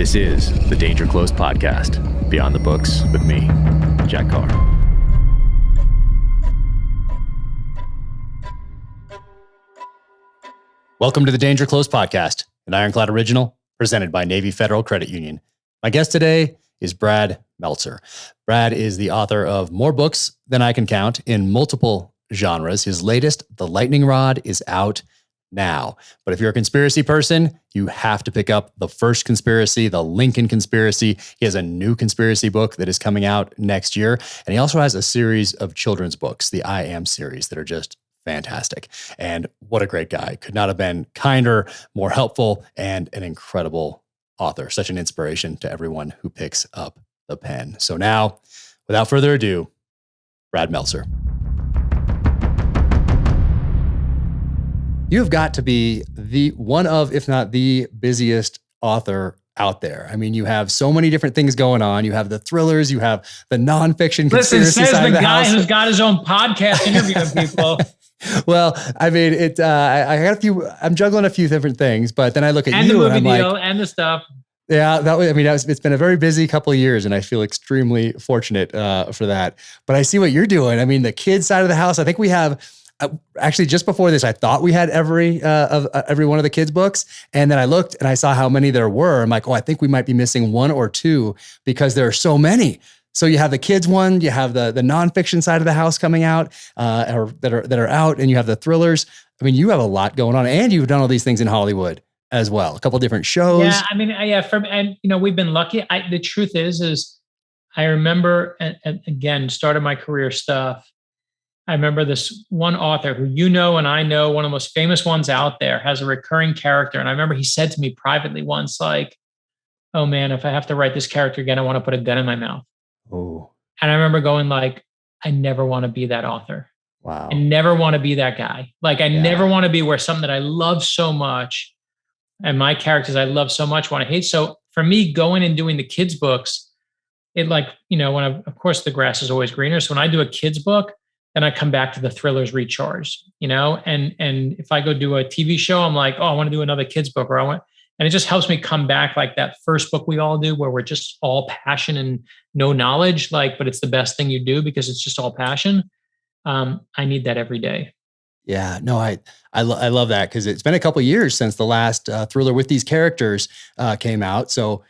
This is the Danger Close podcast, Beyond the Books with me, Jack Carr. Welcome to the Danger Close podcast, an Ironclad original presented by Navy Federal Credit Union. My guest today is Brad Meltzer. Brad is the author of more books than I can count in multiple genres. His latest, The Lightning Rod, is out now. But if you're a conspiracy person, you have to pick up the first conspiracy, the Lincoln Conspiracy. He has a new conspiracy book that is coming out next year. And he also has a series of children's books, the I Am series, that are just fantastic. And what a great guy. Could not have been kinder, more helpful, and an incredible author. Such an inspiration to everyone who picks up the pen. So now, without further ado, Brad Meltzer. You have got to be the one of, if not the busiest author out there. I mean, you have so many different things going on. You have the thrillers, you have the nonfiction conspiracy side of the house. Listen, says the guy who's got his own podcast interviewing people. Well, I mean, I got a few. I'm juggling a few different things, but then I look at and you the and I'm movie deal like, and the stuff. Yeah, it's been a very busy couple of years, and I feel extremely fortunate for that. But I see what you're doing. I mean, the kids side of the house. I think we have. Actually, just before this, I thought we had every one of the kids' books, and then I looked and I saw how many there were. I'm like, oh, I think we might be missing one or two because there are so many. So you have the kids one, you have the nonfiction side of the house coming out, or that are out, and you have the thrillers. I mean, you have a lot going on, and you've done all these things in Hollywood as well. A couple of different shows. Yeah, I mean, we've been lucky. The truth is I remember, and again, started my career stuff. I remember this one author who you know and I know, one of the most famous ones out there, has a recurring character. And I remember he said to me privately once, like, oh man, if I have to write this character again, I want to put a gun in my mouth. Oh. And I remember going like, I never want to be that author. Wow. I never want to be that guy. Like I never want to be where something that I love so much and my characters I love so much want to hate. So for me, going and doing the kids' books, it like, of course the grass is always greener. So when I do a kids' book, then I come back to the thrillers recharged, and if I go do a TV show, I'm like, oh, I want to do another kids book, and it just helps me come back like that first book we all do, where we're just all passion and no knowledge, but it's the best thing you do because it's just all passion. I need that every day. Yeah, no, I love that because it's been a couple of years since the last thriller with these characters came out. So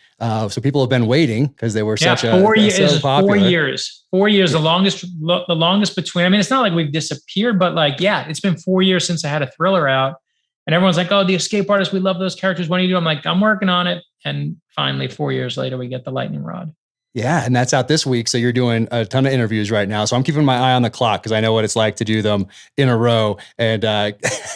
people have been waiting because they were such a 4 years. So popular. 4 years. 4 years, the longest between. I mean, it's not like we've disappeared, but it's been 4 years since I had a thriller out, and everyone's like, "Oh, the escape artist, we love those characters. What do you do?" I'm like, "I'm working on it." And finally, 4 years later, we get the Lightning Rod. Yeah, and that's out this week. So you're doing a ton of interviews right now. So I'm keeping my eye on the clock because I know what it's like to do them in a row and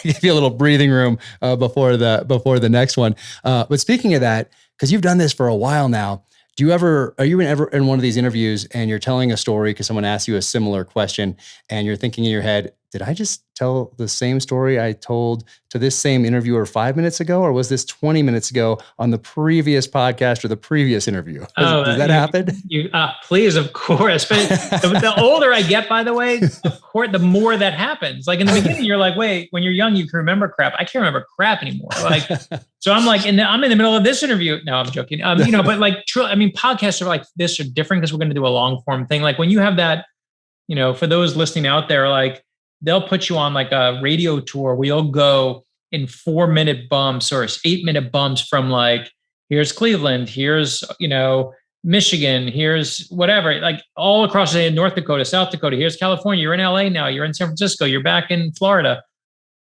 give you a little breathing room before the next one. But speaking of that, because you've done this for a while now, are you ever in one of these interviews and you're telling a story because someone asks you a similar question and you're thinking in your head, did I just tell the same story I told to this same interviewer 5 minutes ago, or was this 20 minutes ago on the previous podcast or the previous interview? Does that happen? Please, of course. But the older I get, by the way, of course, the more that happens. Like in the beginning, you're like, wait, when you're young, you can remember crap. I can't remember crap anymore. So I'm like, I'm in the middle of this interview. No, I'm joking. But podcasts are like this are different because we're going to do a long form thing. Like when you have that, for those listening out there, like, they'll put you on like a radio tour. We'll go in 4-minute bumps or 8-minute bumps from like, here's Cleveland, here's, Michigan, here's whatever, like all across North Dakota, South Dakota, here's California, you're in LA now, you're in San Francisco, you're back in Florida.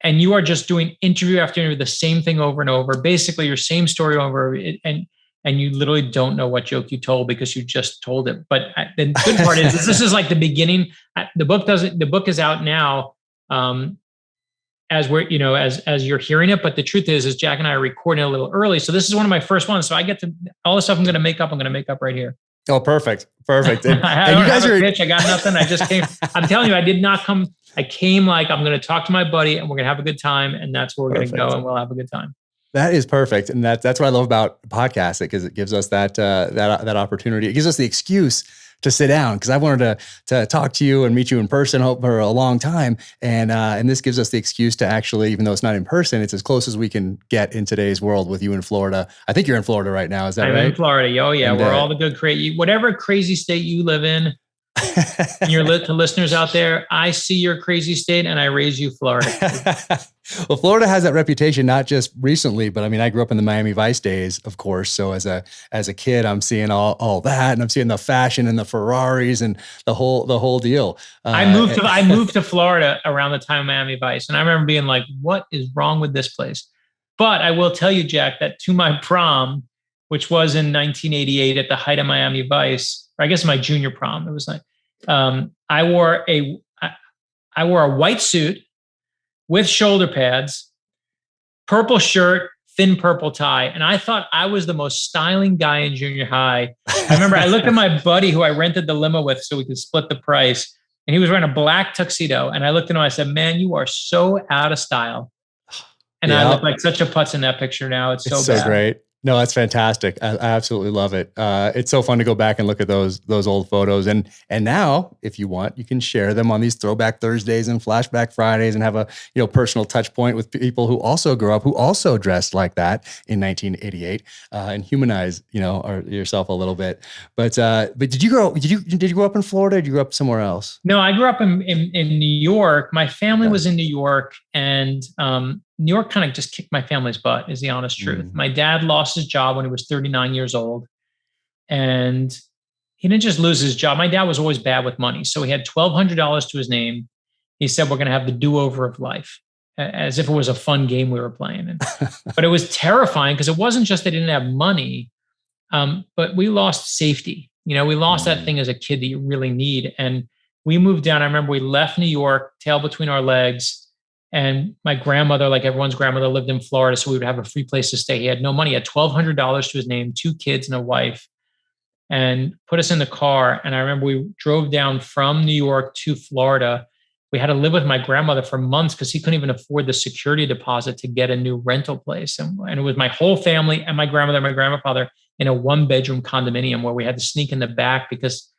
And you are just doing interview after interview, the same thing over and over, basically your same story over. And you literally don't know what joke you told because you just told it. But the good part is this is like the beginning. The book is out now as we're, as you're hearing it. But the truth is Jack and I are recording a little early. So this is one of my first ones. So I get to all the stuff I'm going to make up right here. Oh, perfect. And I don't have a pitch. I got nothing. I just came. I'm telling you, I did not come. I came like, I'm going to talk to my buddy and we're going to have a good time. And that's where we're going to go and we'll have a good time. That is perfect. And that's what I love about podcasting because it gives us that opportunity. It gives us the excuse to sit down because I wanted to talk to you and meet you in person for a long time. And this gives us the excuse to actually, even though it's not in person, it's as close as we can get in today's world with you in Florida. I think you're in Florida right now. Is that right? I'm in Florida. Oh yeah. And, we're all the good, crazy, whatever crazy state you live in. Your listeners out there, I see your crazy state and I raise you Florida. Well, Florida has that reputation, not just recently, but I mean, I grew up in the Miami Vice days, of course. So as a kid, I'm seeing all that, and I'm seeing the fashion and the Ferraris and the whole deal. I moved to Florida around the time of Miami Vice, and I remember being like, "What is wrong with this place?" But I will tell you, Jack, that to my prom, which was in 1988 at the height of Miami Vice, or I guess my junior prom, it was like I wore a white suit with shoulder pads, purple shirt, thin purple tie. And I thought I was the most styling guy in junior high. I remember I looked at my buddy who I rented the limo with so we could split the price. And he was wearing a black tuxedo. And I looked at him and I said, "Man, you are so out of style." And I look like such a putz in that picture now. It's so bad. Great. No, that's fantastic. I absolutely love it. It's so fun to go back and look at those old photos. And now, if you want, you can share them on these Throwback Thursdays and Flashback Fridays and have a personal touch point with people who also grew up, who also dressed like that in 1988, and humanize yourself a little bit. But did you grow up in Florida? Or did you grow up somewhere else? No, I grew up in New York. My family was in New York, and New York kind of just kicked my family's butt, is the honest truth. My dad lost his job when he was 39 years old. And he didn't just lose his job. My dad was always bad with money. So he had $1,200 to his name. He said, "We're going to have the do-over of life," as if it was a fun game we were playing. But it was terrifying because it wasn't just they didn't have money, but we lost safety. We lost that thing as a kid that you really need. And we moved down. I remember we left New York, tail between our legs. And my grandmother, like everyone's grandmother, lived in Florida, so we would have a free place to stay. He had no money. He had $1,200 to his name, 2 kids and a wife, and put us in the car. And I remember we drove down from New York to Florida. We had to live with my grandmother for months because he couldn't even afford the security deposit to get a new rental place. And it was my whole family and my grandmother and my grandfather in a 1-bedroom condominium where we had to sneak in the back because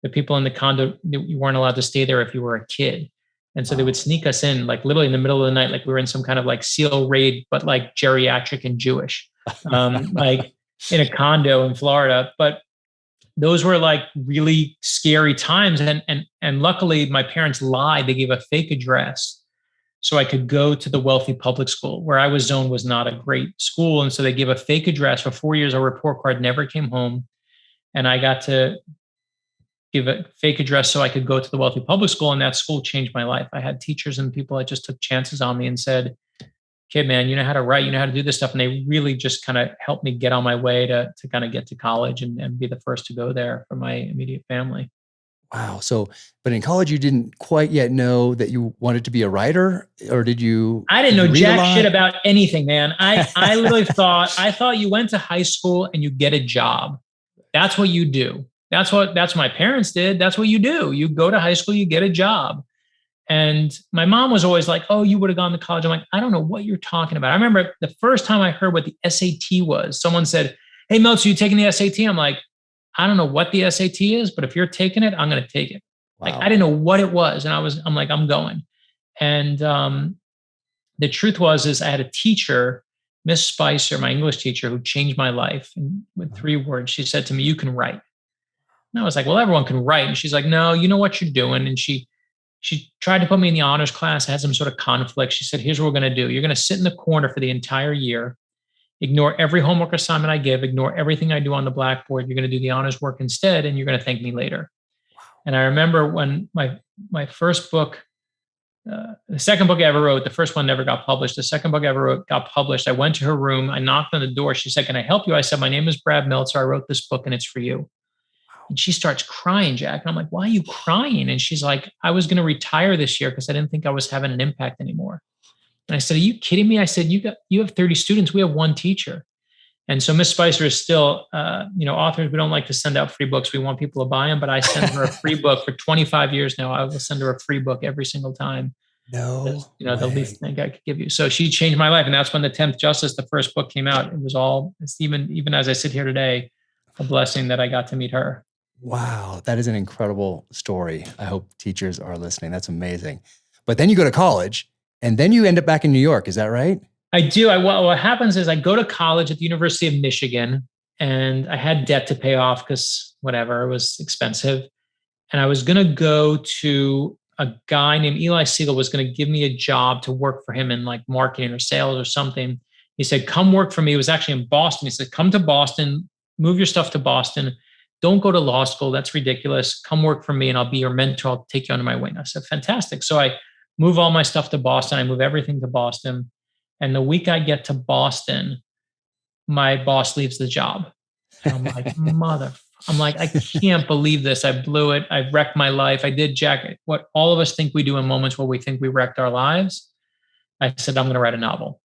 the people in the condo, you weren't allowed to stay there if you were a kid. And so they would sneak us in, like literally in the middle of the night, like we were in some kind of like SEAL raid, but like geriatric and Jewish, like in a condo in Florida. But those were like really scary times. And luckily my parents lied. They gave a fake address so I could go to the wealthy public school. Where I was zoned was not a great school. And so they gave a fake address. For 4 years, our report card never came home. And I got to give a fake address so I could go to the wealthy public school. And that school changed my life. I had teachers and people that just took chances on me and said, "Kid, man, you know how to write, you know how to do this stuff." And they really just kind of helped me get on my way to kind of get to college and be the first to go there for my immediate family. Wow. So, but in college, you didn't quite yet know that you wanted to be a writer, or did you? I didn't know jack shit about anything, man. I literally thought you went to high school and you get a job. That's what you do. That's what my parents did. That's what you do. You go to high school, you get a job. And my mom was always like, "Oh, you would have gone to college." I'm like, "I don't know what you're talking about." I remember the first time I heard what the SAT was, someone said, "Hey, Meltzer, you taking the SAT?" I'm like, "I don't know what the SAT is, but if you're taking it, I'm going to take it." Wow. Like, I didn't know what it was. And I'm like, I'm going. And the truth is I had a teacher, Miss Spicer, my English teacher, who changed my life. And with 3 words, she said to me, "You can write." And I was like, "Well, everyone can write." And she's like, "No, you know what you're doing." And she tried to put me in the honors class. I had some sort of conflict. She said, "Here's what we're going to do. You're going to sit in the corner for the entire year, ignore every homework assignment I give, ignore everything I do on the blackboard. You're going to do the honors work instead, and you're going to thank me later." Wow. And I remember when my first book, the second book I ever wrote, the first one never got published. The second book I ever wrote got published. I went to her room. I knocked on the door. She said, "Can I help you?" I said, "My name is Brad Meltzer. I wrote this book, and it's for you." And she starts crying, Jack. And I'm like, "Why are you crying?" And she's like, "I was going to retire this year because I didn't think I was having an impact anymore." And I said, "Are you kidding me?" I said, you have 30 students. We have 1 teacher." And so Miss Spicer is still, authors, we don't like to send out free books. We want people to buy them, but I send her a free book for 25 years now. I will send her a free book every single time. No, the least thing I could give you. So she changed my life. And that's when The 10th Justice, the first book, came out. It's even as I sit here today, a blessing that I got to meet her. Wow, that is an incredible story. I hope teachers are listening. That's amazing. But then you go to college and then you end up back in New York. Is that right? I do. What happens is I go to college at the University of Michigan, and I had debt to pay off because whatever, it was expensive. And I was going to go to a guy named Eli Siegel was going to give me a job to work for him in like marketing or sales or something. He said, come work for me. It was actually in Boston. He said, come to Boston, move your stuff to Boston. Don't go to law school. That's ridiculous. Come work for me and I'll be your mentor. I'll take you under my wing. I said, fantastic. So I move all my stuff to Boston. I move everything to Boston. And the week I get to Boston, my boss leaves the job. And I'm like, I'm like, I can't believe this. I blew it. I wrecked my life. I did what all of us think we do in moments where we think we wrecked our lives. I said, I'm going to write a novel.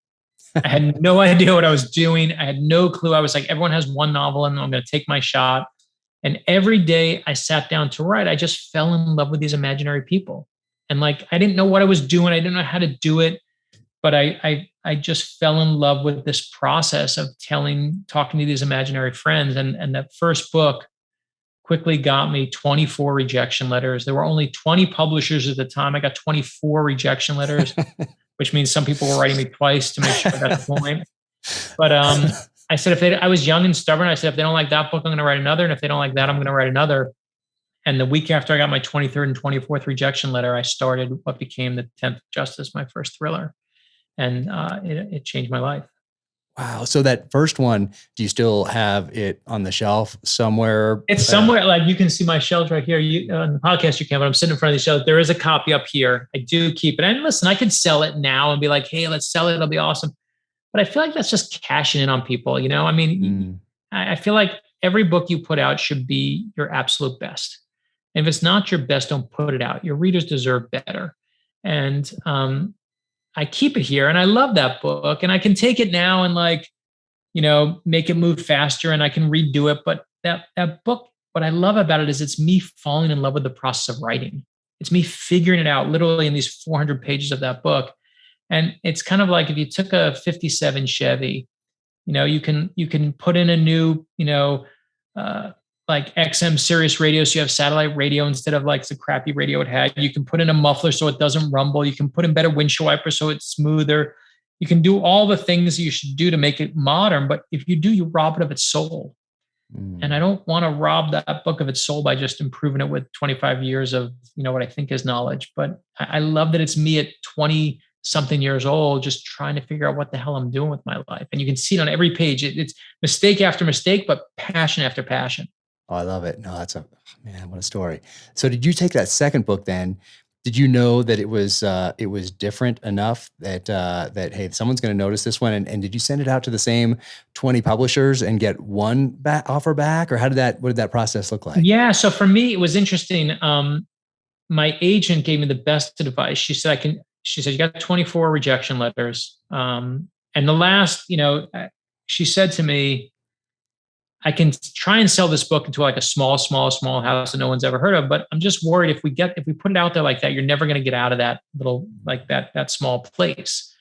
I had no idea what I was doing. I had no clue. I was like, everyone has one novel and I'm going to take my shot. And every day I sat down to write, I just fell in love with these imaginary people. And like, I didn't know what I was doing. I didn't know how to do it. But I just fell in love with this process of talking to these imaginary friends. And that first book quickly got me 24 rejection letters. There were only 20 publishers at the time. I got 24 rejection letters, which means some people were writing me twice to make sure I got the point. But I said, I was young and stubborn. I said, if they don't like that book, I'm going to write another. And if they don't like that, I'm going to write another. And the week after I got my 23rd and 24th rejection letter, I started what became The 10th Justice, my first thriller. And it changed my life. Wow. So that first one, do you still have it on the shelf somewhere? It's somewhere, like you can see my shelves right here. On the podcast you can, but I'm sitting in front of these shelves. There is a copy up here. I do keep it. And listen, I could sell it now and be like, hey, let's sell it. It'll be awesome. But I feel like that's just cashing in on people. You know, I mean, I feel like every book you put out should be your absolute best. And if it's not your best, don't put it out. Your readers deserve better. And I keep it here and I love that book and I can take it now and like, you know, make it move faster and I can redo it. But that book, what I love about it is it's me falling in love with the process of writing. It's me figuring it out literally in these 400 pages of that book. And it's kind of like if you took a 57 Chevy, you know, you can put in a new, you know, like XM Sirius radio. So you have satellite radio instead of like the crappy radio it had. You can put in a muffler so it doesn't rumble. You can put in better windshield wipers so it's smoother. You can do all the things you should do to make it modern. But if you do, you rob it of its soul. And I don't want to rob that book of its soul by just improving it with 25 years of, you know, what I think is knowledge. But I love that it's me at 20 something years old, just trying to figure out what the hell I'm doing with my life. And you can see it on every page. It's mistake after mistake, but passion after passion. Oh, I love it. No, man, what a story. So did you take that second book then? Did you know that it was different enough that hey, someone's going to notice this one? And did you send it out to the same 20 publishers and get one offer back? Or what did that process look like? Yeah. So for me, it was interesting. My agent gave me the best advice. She said, you got 24 rejection letters. And the last, you know, she said to me, I can try and sell this book into like a small house that no one's ever heard of. But I'm just worried if we put it out there like that, you're never going to get out of that little, like that small place.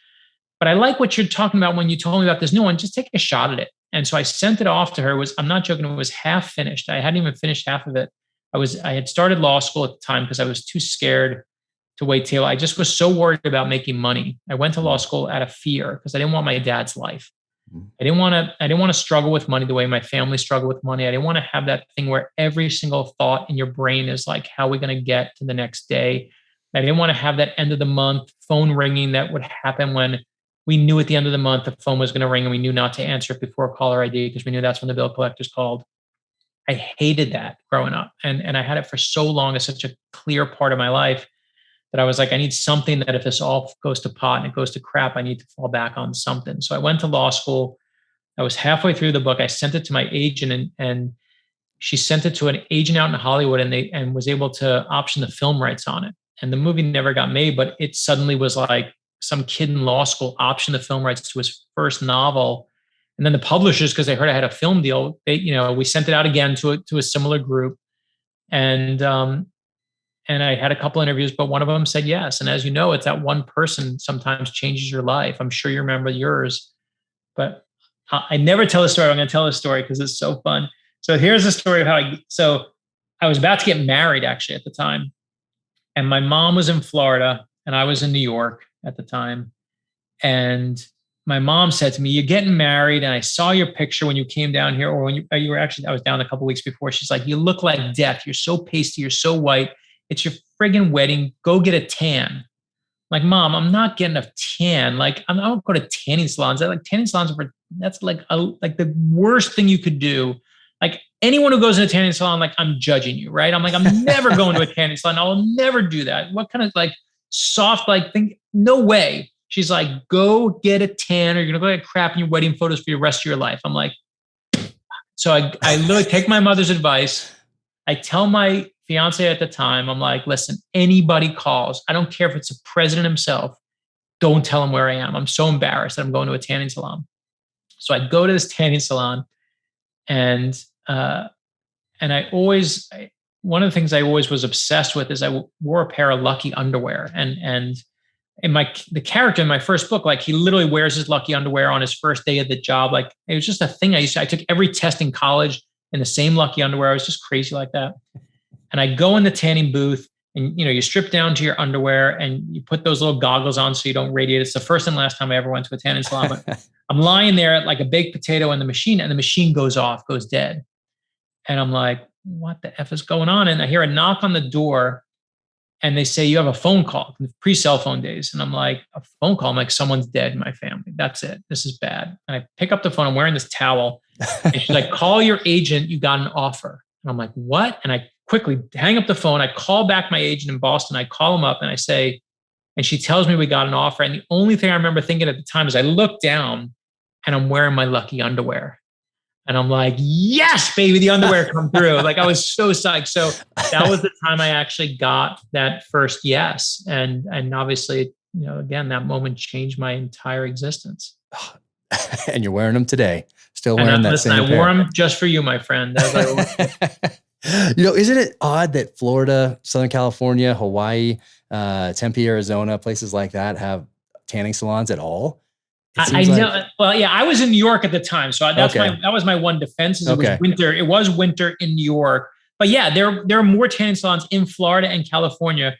But I like what you're talking about when you told me about this new one, just take a shot at it. And so I sent it off to her. I'm not joking. It was half finished. I hadn't even finished half of it. I had started law school at the time because I was too scared to wait till I just was so worried about making money. I went to law school out of fear because I didn't want my dad's life. I didn't want to struggle with money the way my family struggled with money. I didn't want to have that thing where every single thought in your brain is like, how are we going to get to the next day? I didn't want to have that end of the month phone ringing that would happen when we knew at the end of the month the phone was going to ring and we knew not to answer it before caller ID because we knew that's when the bill collectors called. I hated that growing up. And I had it for so long as such a clear part of my life that I was like, I need something that if this all goes to pot and it goes to crap, I need to fall back on something. So I went to law school. I was halfway through the book. I sent it to my agent and she sent it to an agent out in Hollywood and was able to option the film rights on it. And the movie never got made, but it suddenly was like some kid in law school optioned the film rights to his first novel. And then the publishers, because they heard I had a film deal, we sent it out again to a similar group. And I had a couple interviews, but one of them said yes. And as you know, it's that one person sometimes changes your life. I'm sure you remember yours, but I never tell a story. I'm going to tell a story because it's so fun. So here's the story of how I was about to get married actually at the time. And my mom was in Florida and I was in New York at the time. And my mom said to me, "You're getting married. And I saw your picture when you came down here, or when you were actually, I was down a couple of weeks before." She's like, "You look like death. You're so pasty. You're so white. It's your friggin' wedding. Go get a tan." I'm like, "Mom, I'm not getting a tan. Like, I don't go to tanning salons. Tanning salons that's like the worst thing you could do. Like anyone who goes to a tanning salon, like I'm judging you, right? I'm like, I'm never going to a tanning salon. I'll never do that. What kind of like soft thing? No way." She's like, "Go get a tan or you're going to go get crap in your wedding photos for the rest of your life." I'm like, so I literally take my mother's advice. I tell my fiance at the time, I'm like, "Listen, anybody calls, I don't care if it's the president himself, don't tell him where I am. I'm so embarrassed that I'm going to a tanning salon." So I go to this tanning salon and one of the things I always was obsessed with is I wore a pair of Lucky underwear and the character in my first book, like he literally wears his Lucky underwear on his first day of the job. Like it was just a thing. I took every test in college in the same Lucky underwear. I was just crazy like that. And I go in the tanning booth and, you strip down to your underwear and you put those little goggles on so you don't radiate. It's the first and last time I ever went to a tanning salon, but I'm lying there like a baked potato in the machine and the machine goes off, goes dead. And I'm like, what the F is going on? And I hear a knock on the door. And they say, "You have a phone call," pre-cell phone days. And I'm like, "A phone call?" I'm like, "Someone's dead in my family. That's it. This is bad." And I pick up the phone. I'm wearing this towel. And she's like, "Call your agent. You got an offer." And I'm like, "What?" And I quickly hang up the phone. I call back my agent in Boston. I call him up and I say, and she tells me we got an offer. And the only thing I remember thinking at the time is I look down and I'm wearing my Lucky underwear. And I'm like, "Yes, baby, the underwear come through." Like I was so psyched. So that was the time I actually got that first yes. And obviously, again, that moment changed my entire existence. And you're wearing them today. Still wearing that same pair. I wore them just for you, my friend. Isn't it odd that Florida, Southern California, Hawaii, Tempe, Arizona, places like that have tanning salons at all? I know. Well, yeah, I was in New York at the time, so that was my one defense. It was winter. It was winter in New York, but yeah, there are more tanning salons in Florida and California,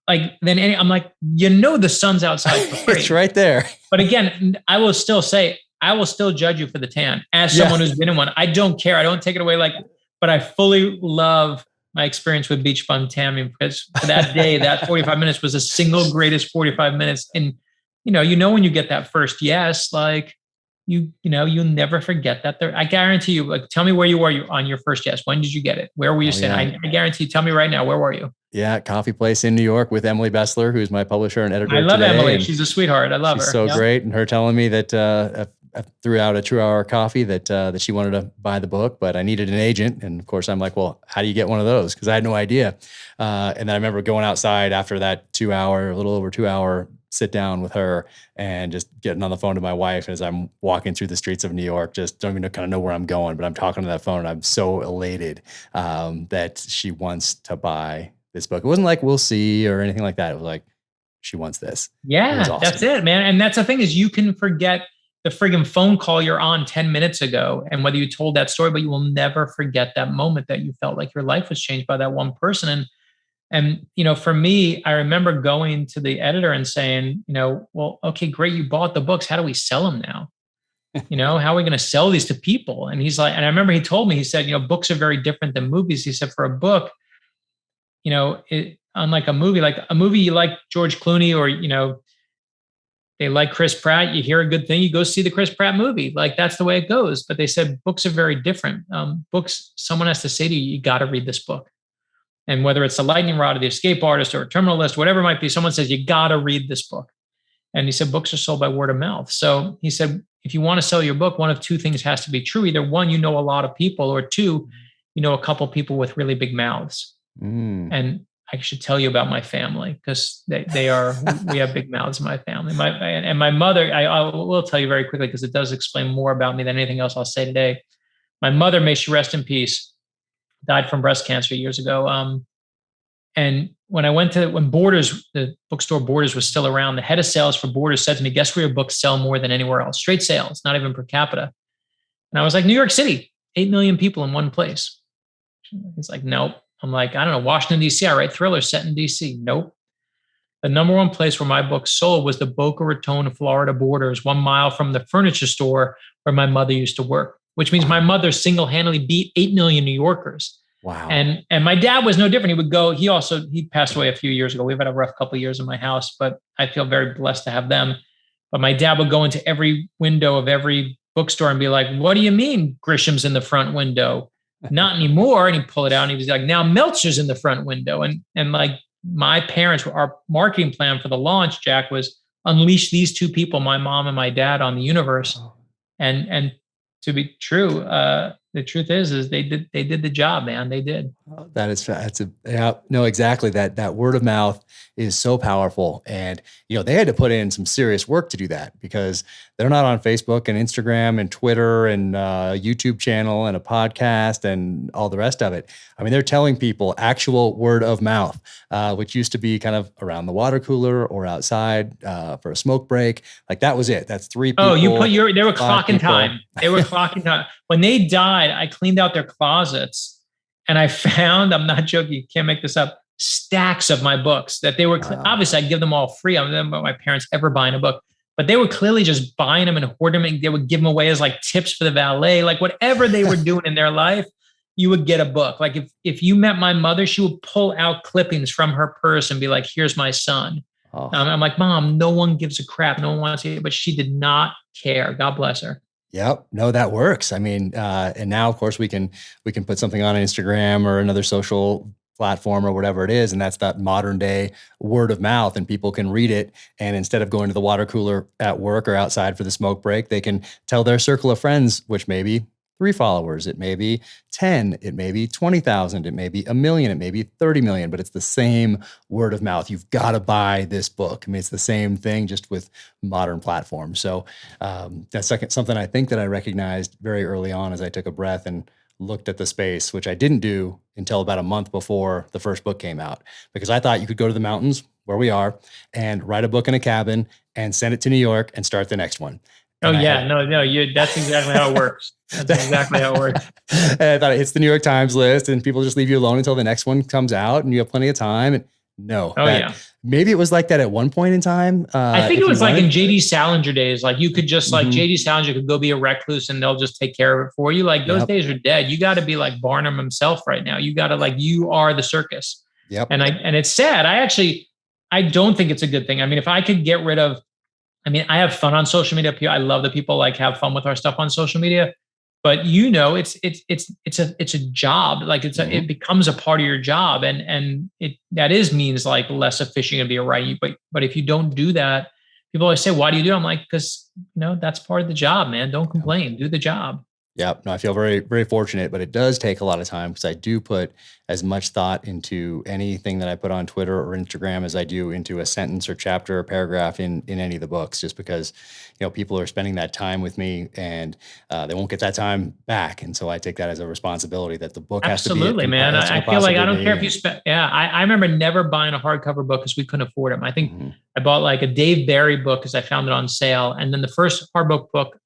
like than any. I'm like, the sun's outside for free. It's right there. But again, I will still say, I will still judge you for the tan as someone who's been in one. I don't care. I don't take it away. But I fully love my experience with beach bum tanning because for that day, that 45 minutes was the single greatest 45 minutes in. When you get that first yes, like you'll never forget that. I guarantee you, like, tell me where you were on your first yes. When did you get it? Where were you sitting? I guarantee you, tell me right now, where were you? Yeah, coffee place in New York with Emily Bestler, who's my publisher and editor. I love Emily. She's a sweetheart. I love her. She's so great. And her telling me that threw out a 2-hour coffee that she wanted to buy the book, but I needed an agent. And of course I'm like, well, how do you get one of those? Because I had no idea. And then I remember going outside after that a little over 2 hour sit down with her and just getting on the phone to my wife as I'm walking through the streets of New York, just don't even kind of know where I'm going, but I'm talking to that phone and I'm so elated that she wants to buy this book. It wasn't like, we'll see or anything like that. It was like, she wants this. Yeah, awesome. That's it, man. And that's the thing is you can forget the friggin' phone call you're on 10 minutes ago and whether you told that story, but you will never forget that moment that you felt like your life was changed by that one person. And for me, I remember going to the editor and saying, well, okay, great. You bought the books. How do we sell them now? How are we going to sell these to people? And he's like, and I remember he told me, he said, books are very different than movies. He said, for a book, unlike a movie, you like George Clooney or, they like Chris Pratt, you hear a good thing, you go see the Chris Pratt movie. Like that's the way it goes. But they said books are very different. Books, someone has to say to you, you got to read this book. And whether it's the lightning rod or the escape artist or a terminal list, whatever it might be, someone says, you got to read this book. And he said, books are sold by word of mouth. So he said, if you want to sell your book, one of two things has to be true. Either one, a lot of people, or two, a couple people with really big mouths. And I should tell you about my family because we have big mouths in my family. My mother, I will tell you very quickly because it does explain more about me than anything else I'll say today. My mother, may she rest in peace, died from breast cancer years ago. And when Borders, the bookstore Borders was still around, the head of sales for Borders said to me, guess where your books sell more than anywhere else? Straight sales, not even per capita. And I was like, New York City, 8 million people in one place. He's like, nope. I'm like, I don't know, Washington, D.C. I write thrillers set in D.C. Nope. The number one place where my book sold was the Boca Raton, Florida borders, 1 mile from the furniture store where my mother used to work, which means my mother single-handedly beat 8 million New Yorkers. Wow. And my dad was no different. He would go, he passed away a few years ago. We've had a rough couple of years in my house, but I feel very blessed to have them. But my dad would go into every window of every bookstore and be like, what do you mean Grisham's in the front window? Not anymore. And he'd pull it out and he was like, now Meltzer's in the front window. And like my parents, our marketing plan for the launch, Jack, was unleash these two people, my mom and my dad, on the universe. And to be true, the truth is they did the job, man. They did. Exactly. That word of mouth is so powerful. And, they had to put in some serious work to do that because they're not on Facebook and Instagram and Twitter and YouTube channel and a podcast and all the rest of it. I mean, they're telling people actual word of mouth, which used to be kind of around the water cooler or outside for a smoke break. Like that was it. That's 3 people. Oh, they were clocking time. They were clocking time. When they died, I cleaned out their closets and I found, I'm not joking, you can't make this up, stacks of my books that they were, obviously I give them all free. I don't know about my parents ever buying a book, but they were clearly just buying them and hoarding them. And they would give them away as like tips for the valet, like whatever they were doing in their life, you would get a book. Like if you met my mother, she would pull out clippings from her purse and be like, here's my son. Oh. I'm like, Mom, no one gives a crap. No one wants to, but she did not care. God bless her. Yep. No, that works. I mean, and now of course we can put something on Instagram or another social platform or whatever it is. And that's that modern day word of mouth, and people can read it. And instead of going to the water cooler at work or outside for the smoke break, they can tell their circle of friends, which may be 3 followers, it may be 10, it may be 20,000, it may be 1 million, it may be 30 million, but it's the same word of mouth. You've got to buy this book. I mean, it's the same thing, just with modern platforms. So that's something I think that I recognized very early on as I took a breath and looked at the space, which I didn't do until about a month before the first book came out, because I thought you could go to the mountains where we are and write a book in a cabin and send it to New York and start the next one. Oh yeah, no, that's exactly how it works. That's exactly how it works. And I thought it hits the New York Times list and people just leave you alone until the next one comes out and you have plenty of time. And no, maybe it was like that at one point in time. I think it was like in JD Salinger days. Like you could just like JD Salinger could go be a recluse and they'll just take care of it for you. Like those days are dead. You got to be like Barnum himself right now. You got to you are the circus. Yep. And it's sad. I don't think it's a good thing. I mean, if I could get rid of, I have fun on social media. I love that people have fun with our stuff on social media, but it's a job. Like it becomes a part of your job, and that means like less efficient to be a writer. But if you don't do that, people always say, "Why do you do it?" I'm like, because that's part of the job, man. Don't complain. Do the job. Yeah, no, I feel very, very fortunate, but it does take a lot of time because I do put as much thought into anything that I put on Twitter or Instagram as I do into a sentence or chapter or paragraph in any of the books, just because, people are spending that time with me and they won't get that time back. And so I take that as a responsibility that the book has to be. Absolutely, man. I feel like I don't care if you spend, I remember never buying a hardcover book because we couldn't afford them. I think I bought like a Dave Barry book because I found it on sale. And then the first hardbook book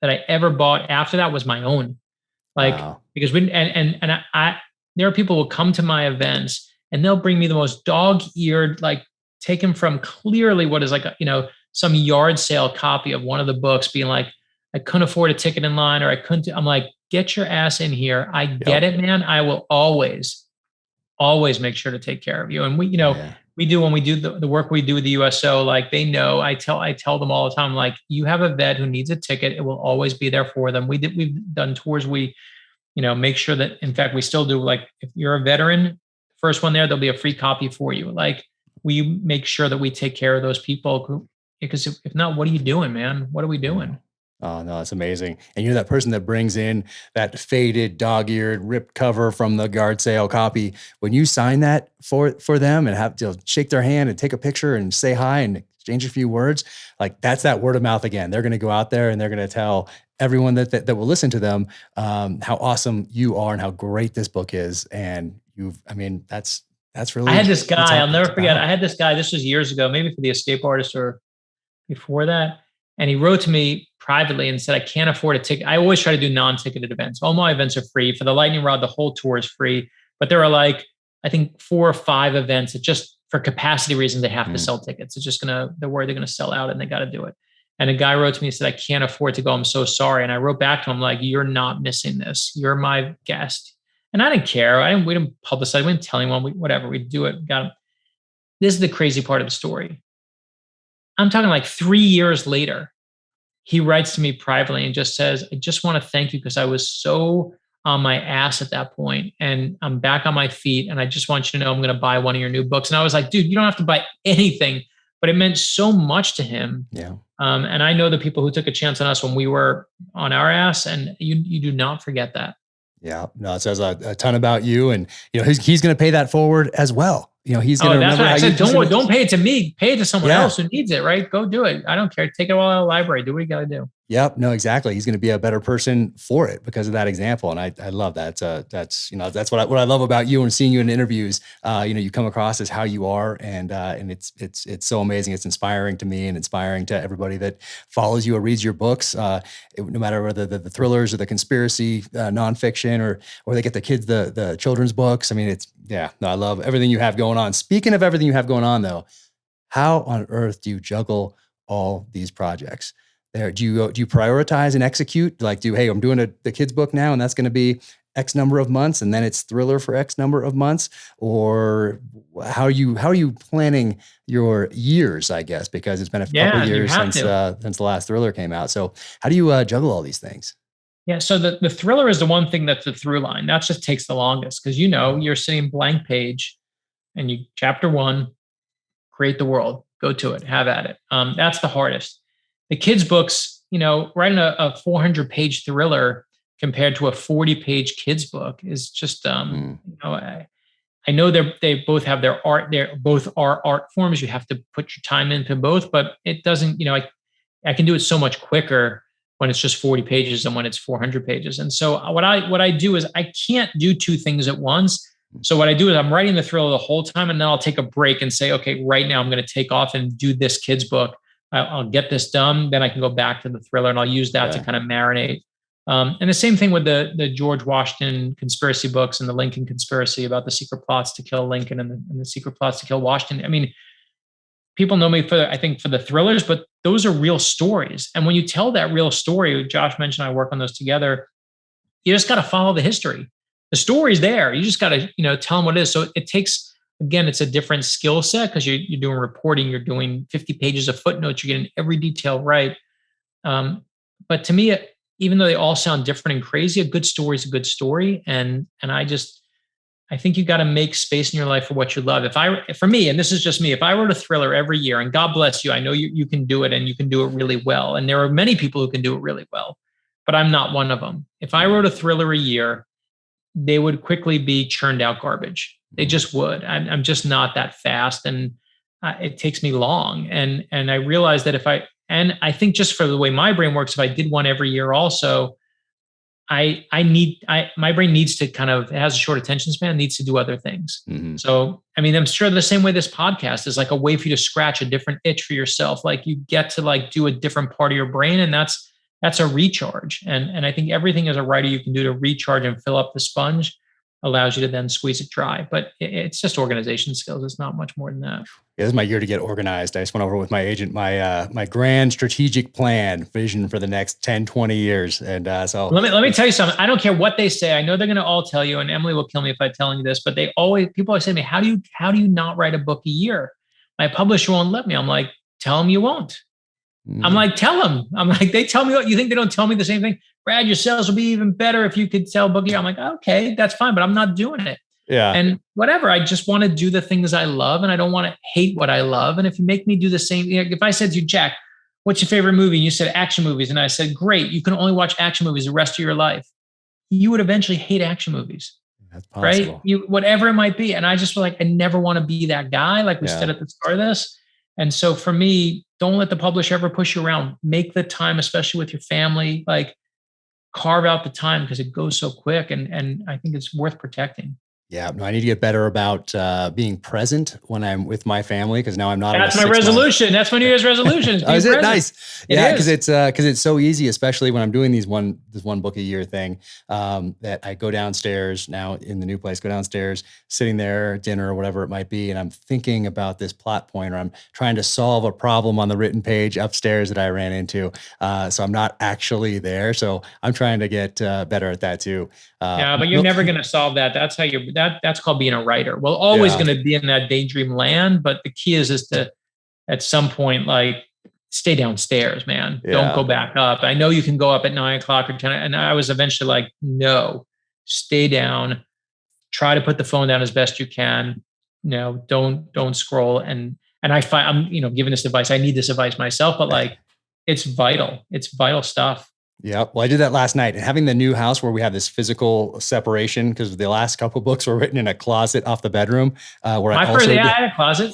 that I ever bought after that was my own, because there are people who will come to my events and they'll bring me the most dog-eared, taken from clearly what is some yard sale copy of one of the books, being like, I couldn't afford a ticket in line, or I couldn't. I'm like, get your ass in here. I get it, man. I will always make sure to take care of you. And we do, when we do the work we do with the USO, they know, I tell them all the time, you have a vet who needs a ticket. It will always be there for them. We've done tours. We, make sure that, in fact, we still do, if you're a veteran, first one there, there'll be a free copy for you. We make sure that we take care of those people because if not, what are you doing, man? What are we doing? Oh, no, that's amazing. And you're that person that brings in that faded, dog-eared, ripped cover from the yard sale copy. When you sign that for them and have to shake their hand and take a picture and say hi and exchange a few words, that's that word of mouth again. They're going to go out there and they're going to tell everyone that will listen to them how awesome you are and how great this book is. And that's really. I had this guy, I'll never forget. I had this guy, this was years ago, maybe for the Escape Artist or before that. And he wrote to me privately and said, I can't afford a ticket. I always try to do non-ticketed events. All my events are free. For the Lightning Rod, the whole tour is free. but there are like, I think 4 or 5 events that just for capacity reasons, they have to sell tickets. It's just they're worried they're going to sell out and they got to do it. And a guy wrote to me and said, I can't afford to go. I'm so sorry. And I wrote back to him like, you're not missing this. You're my guest. And I didn't care. We didn't publicize. We didn't tell anyone. Whatever. We do it. Got him. This is the crazy part of the story. I'm talking like 3 years later, he writes to me privately and just says, I just want to thank you because I was so on my ass at that point and I'm back on my feet. And I just want you to know I'm going to buy one of your new books. And I was like, dude, you don't have to buy anything, but it meant so much to him. Yeah. And I know the people who took a chance on us when we were on our ass, and you do not forget that. Yeah. No, it says a ton about you, and he's going to pay that forward as well. He's going to remember. That's what I said. Don't pay it to me. Pay it to someone else who needs it. Right? Go do it. I don't care. Take it all out of the library. Do what you got to do. Yep. No, exactly. He's going to be a better person for it because of that example. And I love that. That's what I love about you and seeing you in interviews. You come across as how you are, and it's so amazing. It's inspiring to me and inspiring to everybody that follows you or reads your books. No matter whether the thrillers or the conspiracy nonfiction or they get the kids the children's books. I mean, I love everything you have going on. Speaking of everything you have going on, though, how on earth do you juggle all these projects? Do you prioritize and execute? Like, hey, I'm doing the kids book now, and that's going to be X number of months, and then it's thriller for X number of months, or how are you planning your years? I guess because it's been a couple of years since the last thriller came out. So how do you juggle all these things? Yeah, so the thriller is the one thing that's the through line. That just takes the longest because you're sitting blank page, and you chapter 1, create the world, go to it, have at it. That's the hardest. The kids' books, writing a 400-page thriller compared to a 40-page kids' book is just, I know they both have their art. Both are art forms. You have to put your time into both, but it doesn't. I can do it so much quicker when it's just 40 pages than when it's 400 pages. And so what I do is I can't do 2 things at once. So what I do is I'm writing the thriller the whole time, and then I'll take a break and say, okay, right now I'm going to take off and do this kids' book. I'll get this done. Then I can go back to the thriller, and I'll use that to kind of marinate. And the same thing with the George Washington conspiracy books and the Lincoln conspiracy about the secret plots to kill Lincoln and the secret plots to kill Washington. I mean, people know me for the thrillers, but those are real stories. And when you tell that real story, Josh mentioned I work on those together, you just got to follow the history. The story's there. You just got to, tell them what it is. So it takes, again, it's a different skill set because you're doing reporting, you're doing 50 pages of footnotes, you're getting every detail right. But to me, even though they all sound different and crazy, a good story is a good story. And I think you got to make space in your life for what you love. For me, and this is just me, if I wrote a thriller every year, and God bless you, I know you can do it and you can do it really well. And there are many people who can do it really well, but I'm not one of them. If I wrote a thriller a year, they would quickly be churned out garbage. They just would. I'm just not that fast, and it takes me long. And I realized that I think just for the way my brain works, if I did one every year, also, my brain needs to it has a short attention span, needs to do other things. Mm-hmm. So, I mean, I'm sure the same way this podcast is like a way for you to scratch a different itch for yourself. Like you get to do a different part of your brain, and that's a recharge. And I think everything as a writer you can do to recharge and fill up the sponge allows you to then squeeze it dry. But it's just organization skills. It's not much more than that. Yeah, this is my year to get organized. I just went over with my agent, my grand strategic plan vision for the next 10, 20 years. And so let me tell you something. I don't care what they say. I know they're going to all tell you, and Emily will kill me if I'm telling you this, but people always say to me, how do you not write a book a year? My publisher won't let me. I'm like, tell them you won't. I'm like, tell them. I'm like, they tell me what you think. They don't tell me the same thing. Brad, your sales will be even better if you could sell a book a year. I'm like, okay, that's fine, but I'm not doing it. Yeah. And whatever, I just want to do the things I love, and I don't want to hate what I love. And if you make me do the same, if I said to you, Jack, what's your favorite movie? And you said action movies. And I said, great, you can only watch action movies the rest of your life. You would eventually hate action movies. That's possible. Right? Whatever it might be. And I just feel like I never want to be that guy, like we said at the start of this. And so for me, don't let the publisher ever push you around. Make the time, especially with your family, carve out the time because it goes so quick. And I think it's worth protecting. Yeah, no, I need to get better about being present when I'm with my family, because now I'm not. That's my resolution. That's my New Year's resolution. Oh, is it nice? Yeah, because is. it's so easy, especially when I'm doing this one book a year thing. That I go downstairs now in the new place, go downstairs, sitting there, dinner or whatever it might be, and I'm thinking about this plot point, or I'm trying to solve a problem on the written page upstairs that I ran into. So I'm not actually there. So I'm trying to get better at that too. Yeah, but you're never going to solve that. That's how that's called being a writer. We're always going to be in that daydream land, but the key is to, at some point, like, stay downstairs, man. Yeah. Don't go back up. I know you can go up at 9 o'clock or 10. And I was eventually like, no, stay down, try to put the phone down as best you can. No, don't scroll. And I find I'm, giving this advice. I need this advice myself, but like, it's vital. It's vital stuff. Yeah. Well, I did that last night, and having the new house where we have this physical separation, because the last couple of books were written in a closet off the bedroom. Where I had a closet.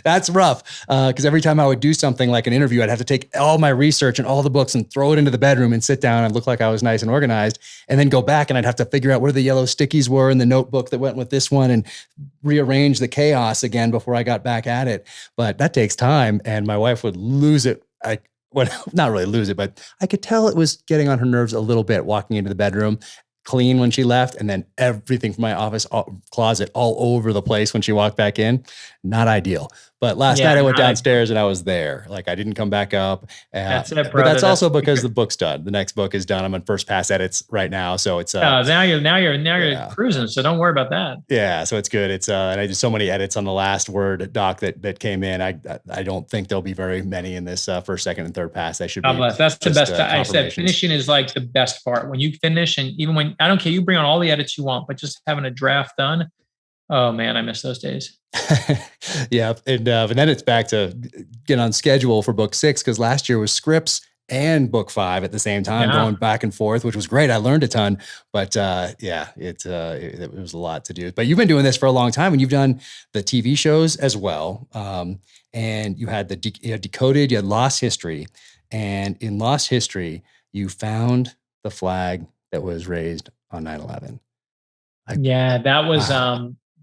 That's rough. Because every time I would do something like an interview, I'd have to take all my research and all the books and throw it into the bedroom and sit down and look like I was nice and organized, and then go back and I'd have to figure out where the yellow stickies were in the notebook that went with this one and rearrange the chaos again before I got back at it. But that takes time, and my wife would lose it. Well, not really lose it, but I could tell it was getting on her nerves a little bit, walking into the bedroom, clean when she left, and then everything from my office closet all over the place when she walked back in. Not ideal. But last night I went downstairs and I was there. Like, I didn't come back up. That's it, but that's also because the book's done. The next book is done. I'm on first pass edits right now, so it's now you're cruising. So don't worry about that. Yeah, so it's good. It's and I did so many edits on the last Word doc that came in. I don't think there'll be very many in this first, second, and third pass. That should be. That's the best. I said finishing is like the best part. When you finish, and even when I don't care, you bring on all the edits you want, but just having a draft done. Oh man, I miss those days. Yeah, and then it's back to get on schedule for book 6, because last year was scripts and book 5 at the same time, going back and forth, which was great. I learned a ton, but it was a lot to do. But you've been doing this for a long time, and you've done the TV shows as well. And you had you had Decoded, you had Lost History, and in Lost History, you found the flag that was raised on 9/11.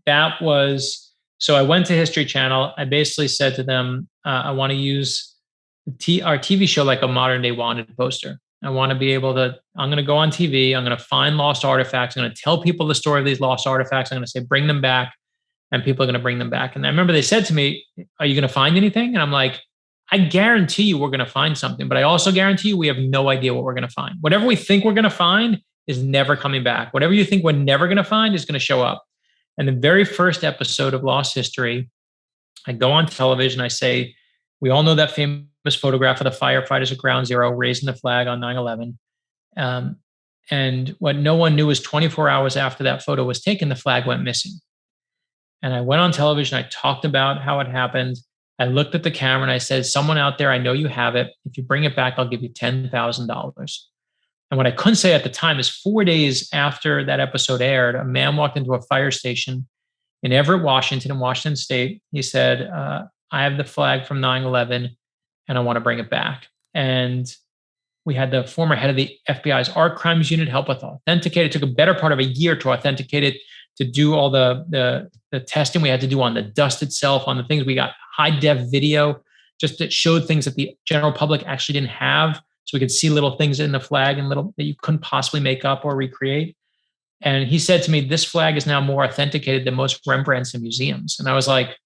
That was. So I went to History Channel. I basically said to them, I want to use our TV show like a modern day wanted poster. I want to be able to, I'm going to go on TV. I'm going to find lost artifacts. I'm going to tell people the story of these lost artifacts. I'm going to say, bring them back. And people are going to bring them back. And I remember they said to me, are you going to find anything? And I'm like, I guarantee you we're going to find something. But I also guarantee you we have no idea what we're going to find. Whatever we think we're going to find is never coming back. Whatever you think we're never going to find is going to show up. And the very first episode of Lost History, I go on television. I say, we all know that famous photograph of the firefighters at Ground Zero raising the flag on 9/11. And what no one knew was 24 hours after that photo was taken, the flag went missing. And I went on television. I talked about how it happened. I looked at the camera and I said, someone out there, I know you have it. If you bring it back, I'll give you $10,000. And what I couldn't say at the time is 4 days after that episode aired, a man walked into a fire station in Everett, Washington, in Washington State. He said, I have the flag from 9/11 and I want to bring it back. And we had the former head of the FBI's Art Crimes Unit help us authenticate it. It took a better part of a year to authenticate it, to do all the testing we had to do on the dust itself, on the things. We got high def video just that showed things that the general public actually didn't have. So we could see little things in the flag and little that you couldn't possibly make up or recreate. And he said to me, this flag is now more authenticated than most Rembrandts in museums. And I was like,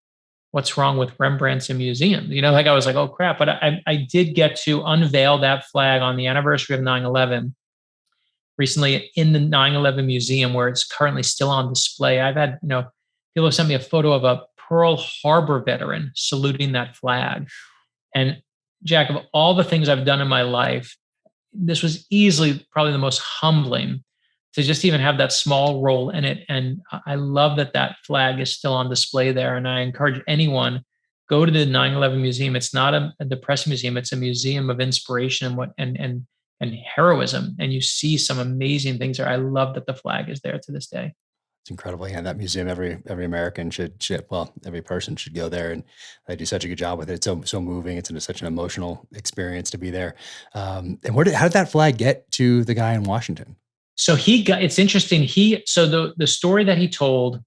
what's wrong with Rembrandts in museums? I was like, oh crap. But I did get to unveil that flag on the anniversary of 9/11 recently in the 9/11 museum, where it's currently still on display. I've had, people have sent me a photo of a Pearl Harbor veteran saluting that flag. And Jack, of all the things I've done in my life, this was easily probably the most humbling to just even have that small role in it. And I love that flag is still on display there. And I encourage anyone, go to the 9/11 museum. It's not a depressing museum. It's a museum of inspiration and heroism. And you see some amazing things there. I love that the flag is there to this day. It's incredible. Yeah, that museum, every American every person should go there, and they do such a good job with it. It's so moving. It's such an emotional experience to be there. And how did that flag get to the guy in Washington? So it's interesting. So the story that he told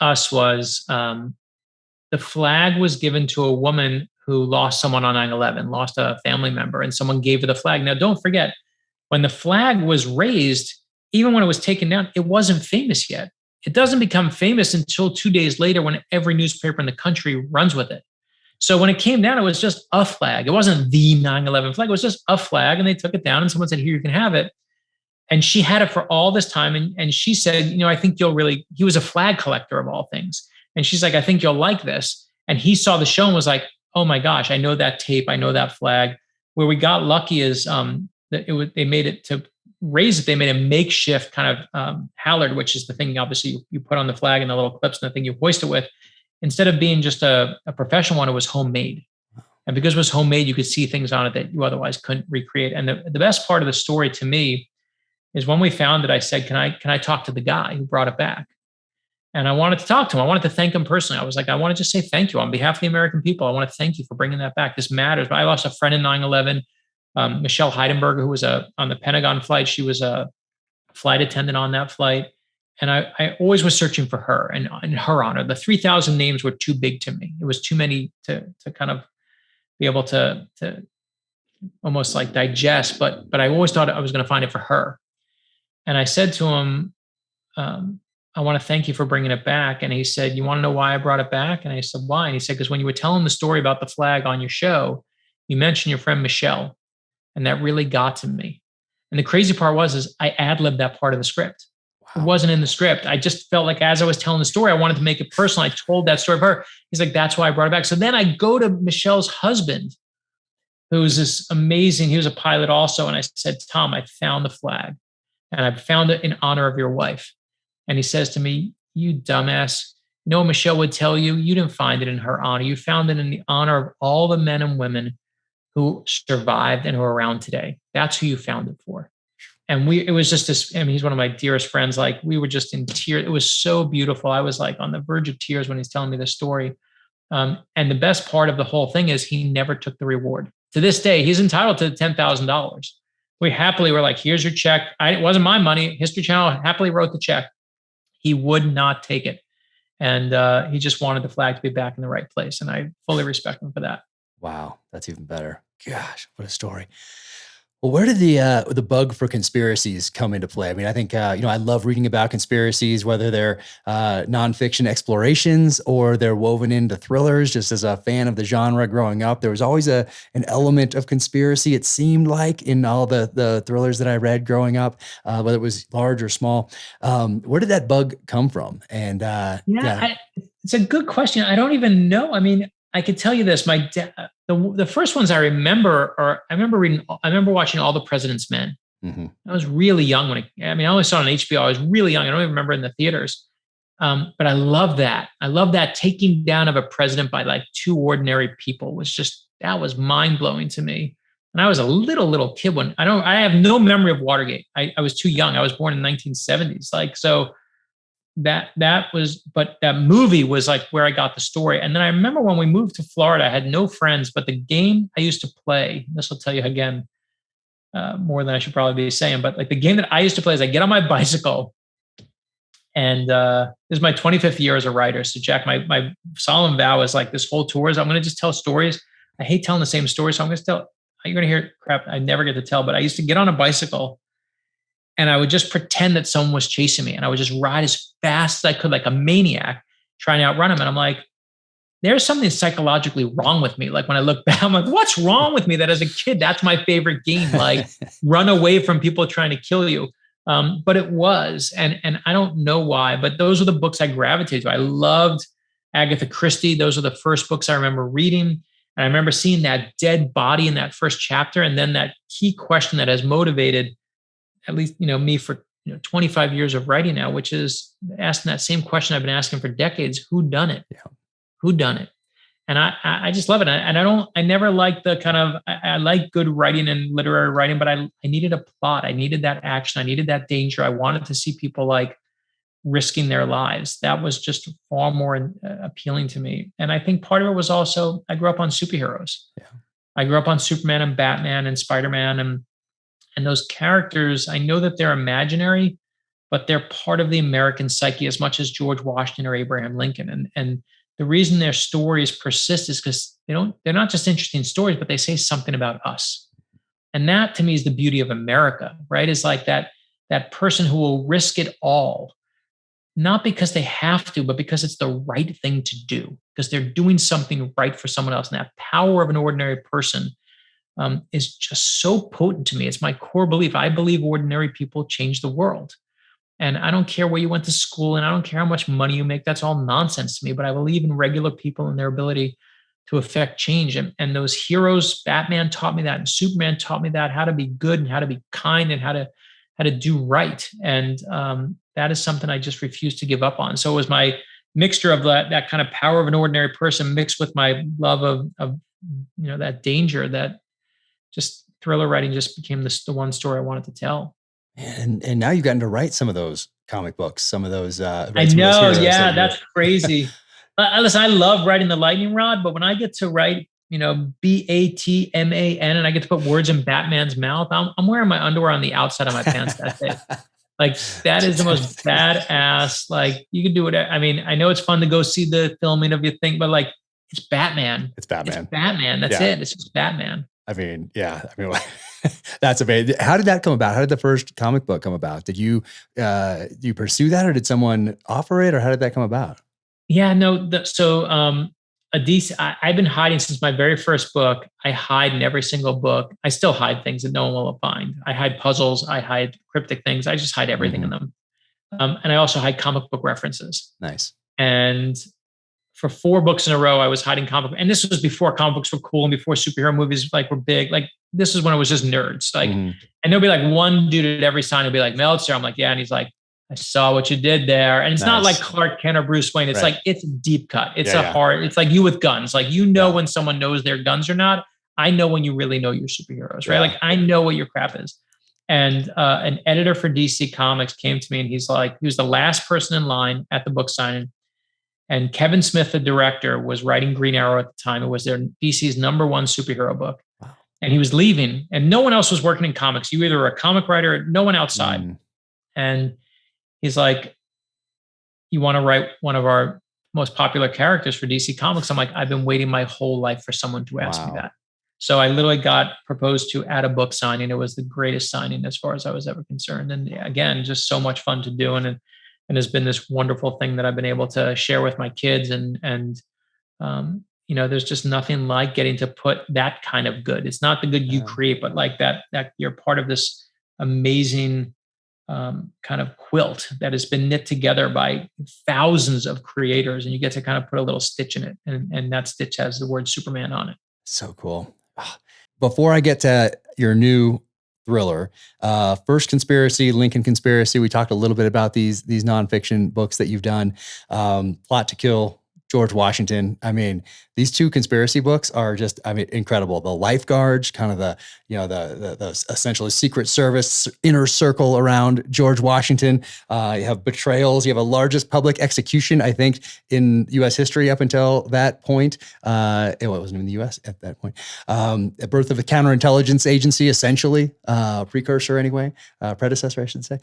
us was, the flag was given to a woman who lost someone on 9/11, lost a family member, and someone gave her the flag. Now, don't forget, when the flag was raised, even when it was taken down, it wasn't famous yet. It doesn't become famous until 2 days later when every newspaper in the country runs with it. So when it came down, it was just a flag. It wasn't the 9/11 flag. It was just a flag. And they took it down and someone said, here, you can have it. And she had it for all this time. And she said, I think he was a flag collector of all things. And she's like, I think you'll like this. And he saw the show and was like, oh my gosh, I know that tape. I know that flag. Where we got lucky is they made it to raise it. They made a makeshift kind of hallard, which is the thing, obviously, you put on the flag and the little clips and the thing you hoist it with. Instead of being just a professional one, it was homemade. And because it was homemade, you could see things on it that you otherwise couldn't recreate. And the best part of the story to me is when we found it, I said, can I talk to the guy who brought it back? And I wanted to talk to him. I wanted to thank him personally. I was like, I want to just say thank you on behalf of the American people. I want to thank you for bringing that back. This matters. But I lost a friend in 9/11, Michelle Heidenberger, who was on the Pentagon flight. She was a flight attendant on that flight. And I always was searching for her and in her honor. The 3,000 names were too big to me. It was too many to kind of be able to almost like digest. But I always thought I was going to find it for her. And I said to him, I want to thank you for bringing it back. And he said, you want to know why I brought it back? And I said, why? And he said, because when you were telling the story about the flag on your show, you mentioned your friend Michelle. And that really got to me. And the crazy part is I ad-libbed that part of the script. Wow. It wasn't in the script. I just felt like as I was telling the story, I wanted to make it personal. I told that story of her. He's like, that's why I brought it back. So then I go to Michelle's husband, who's this amazing, he was a pilot also. And I said, Tom, I found the flag and I found it in honor of your wife. And he says to me, you dumbass, you know what Michelle would tell you? You didn't find it in her honor. You found it in the honor of all the men and women who survived and who are around today. That's who you found it for. And it was just this, he's one of my dearest friends. Like we were just in tears. It was so beautiful. I was like on the verge of tears when he's telling me this story. And the best part of the whole thing is he never took the reward. To this day, he's entitled to $10,000. We happily were like, here's your check. It wasn't my money. History Channel happily wrote the check. He would not take it. And he just wanted the flag to be back in the right place. And I fully respect him for that. Wow. That's even better. Gosh, what a story. Well, where did the bug for conspiracies come into play? I mean, I think, I love reading about conspiracies, whether they're nonfiction explorations or they're woven into thrillers. Just as a fan of the genre growing up, there was always an element of conspiracy, it seemed like, in all the thrillers that I read growing up, whether it was large or small. Where did that bug come from? And it's a good question. I don't even know. I mean, I could tell you this. My dad, the first ones I remember I remember watching All the President's Men. Mm-hmm. I was really young I only saw it on HBO. I was really young. I don't even remember in the theaters. But I love that. I love that taking down of a president by like two ordinary people that was mind blowing to me. And I was a little kid when I have no memory of Watergate. I was too young. I was born in the 1970s. But that movie was like where I got the story. And then I remember when we moved to Florida, I had no friends, but the game I used to play, this will tell you again, more than I should probably be saying, but like the game that I used to play is I get on my bicycle and this is my 25th year as a writer. So Jack, my solemn vow is like this whole tour is I'm going to just tell stories. I hate telling the same story. So I'm going to tell, you're going to hear crap I never get to tell, but I used to get on a bicycle and I would just pretend that someone was chasing me. And I would just ride as fast as I could, like a maniac, trying to outrun him. And I'm like, there's something psychologically wrong with me. Like when I look back, I'm like, what's wrong with me? That as a kid, that's my favorite game. Like run away from people trying to kill you. But it was, and I don't know why, but those are the books I gravitated to. I loved Agatha Christie. Those are the first books I remember reading. And I remember seeing that dead body in that first chapter. And then that key question that has motivated at least, me for 25 years of writing now, which is asking that same question I've been asking for decades: who done it? Yeah. Who done it? And I just love it. I never liked the kind of, I like good writing and literary writing, but I needed a plot. I needed that action. I needed that danger. I wanted to see people like risking their lives. That was just far more appealing to me. And I think part of it was also, I grew up on superheroes. Yeah. I grew up on Superman and Batman and Spider-Man And those characters, I know that they're imaginary, but they're part of the American psyche as much as George Washington or Abraham Lincoln. And the reason their stories persist is because they're not just interesting stories, but they say something about us. And that to me is the beauty of America, right? Is like that person who will risk it all, not because they have to, but because it's the right thing to do, because they're doing something right for someone else. And that power of an ordinary person is just so potent to me. It's my core belief. I believe ordinary people change the world. And I don't care where you went to school, and I don't care how much money you make. That's all nonsense to me. But I believe in regular people and their ability to affect change. And those heroes, Batman taught me that, and Superman taught me that, how to be good and how to be kind and how to do right. And that is something I just refuse to give up on. So it was my mixture of that kind of power of an ordinary person mixed with my love of that danger, that just thriller writing just became the one story I wanted to tell. And now you've gotten to write some of those comic books, some of those. I know, yeah, that's crazy. Listen, I love writing the lightning rod, but when I get to write, Batman, and I get to put words in Batman's mouth, I'm wearing my underwear on the outside of my pants that day. Like, that is the most badass. Like, you can do it. I mean, I know it's fun to go see the filming of your thing, but like, it's Batman. It's Batman. It's Batman. That's it. It's just Batman. I mean, yeah. I mean, that's amazing. How did that come about? How did the first comic book come about? Did you pursue that, or did someone offer it, or how did that come about? Yeah, no. A DC. I've been hiding since my very first book. I hide in every single book. I still hide things that no one will find. I hide puzzles. I hide cryptic things. I just hide everything in them. And I also hide comic book references. Nice. And for 4 books in a row, I was hiding comic book. And this was before comic books were cool and before superhero movies were big. Like, this is when it was just nerds. And there'll be like one dude at every sign who'll be like, Meltzer. I'm like, yeah. And he's like, I saw what you did there. And it's not like Clark Kent or Bruce Wayne. It's like, it's a deep cut. It's hard. It's like you with guns. Like, when someone knows their guns or not. I know when you really know your superheroes, right? Yeah. Like, I know what your crap is. And an editor for DC Comics came to me, and he's like, he was the last person in line at the book signing. And Kevin Smith, the director, was writing Green Arrow at the time. It was their DC's #1 superhero book. Wow. And he was leaving, and no one else was working in comics. You either were a comic writer or no one outside. And he's like, you want to write one of our most popular characters for DC Comics? I'm like, I've been waiting my whole life for someone to ask me that. So I literally got proposed to at a book signing. It was the greatest signing as far as I was ever concerned. And again, just so much fun to do. And has been this wonderful thing that I've been able to share with my kids. And there's just nothing like getting to put that kind of good. It's not the good you create, but like that you're part of this amazing kind of quilt that has been knit together by thousands of creators, and you get to kind of put a little stitch in it, and that stitch has the word Superman on it. So cool. Before I get to your new thriller, first Conspiracy, Lincoln Conspiracy, we talked a little bit about these nonfiction books that you've done. Plot to Kill George Washington. I mean, these 2 conspiracy books are just, incredible. The lifeguards, kind of the essentially Secret Service inner circle around George Washington. You have betrayals. You have a largest public execution, I think, in U.S. history up until that point. It wasn't even the U.S. at that point. The birth of a counterintelligence agency, essentially, precursor anyway, predecessor, I should say.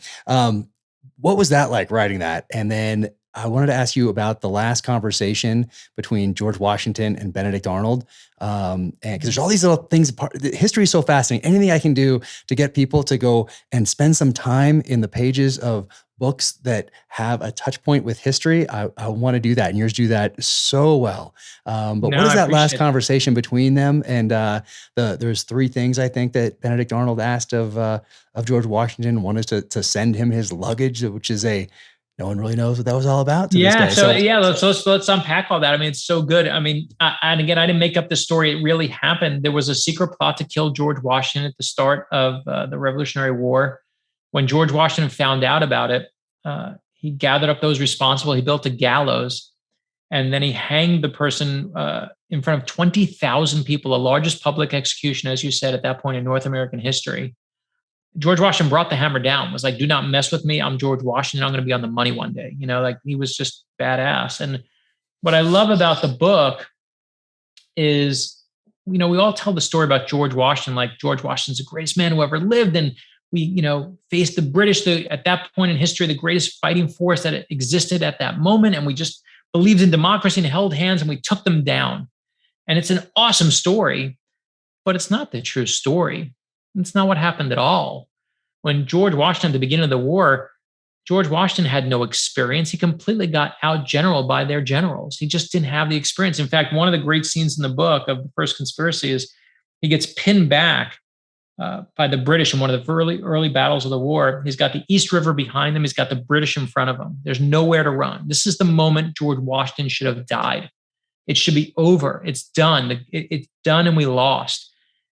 What was that like, writing that? And then I wanted to ask you about the last conversation between George Washington and Benedict Arnold. And because there's all these little things, history is so fascinating. Anything I can do to get people to go and spend some time in the pages of books that have a touch point with history, I want to do that. And yours do that so well. What is that last conversation between them? And there's 3 things I think that Benedict Arnold asked of George Washington. One is to send him his luggage, which is no one really knows what that was all about. Let's unpack all that. I mean, it's so good. I mean, and again, I didn't make up the story. It really happened. There was a secret plot to kill George Washington at the start of the Revolutionary War. When George Washington found out about it, he gathered up those responsible. He built a gallows, and then he hanged the person in front of 20,000 people, the largest public execution, as you said, at that point in North American history. George Washington brought the hammer down, was like, do not mess with me. I'm George Washington. I'm going to be on the money one day. He was just badass. And what I love about the book is we all tell the story about George Washington, like George Washington's the greatest man who ever lived. And we, faced the British, at that point in history, the greatest fighting force that existed at that moment. And we just believed in democracy and held hands and we took them down. And it's an awesome story, but it's not the true story. It's not what happened at all. When George Washington, at the beginning of the war, George Washington had no experience. He completely got out-generaled by their generals. He just didn't have the experience. In fact, one of the great scenes in the book of the first conspiracy is he gets pinned back by the British in one of the early battles of the war. He's got the East River behind him. He's got the British in front of him. There's nowhere to run. This is the moment George Washington should have died. It should be over. It's done. It's done and we lost.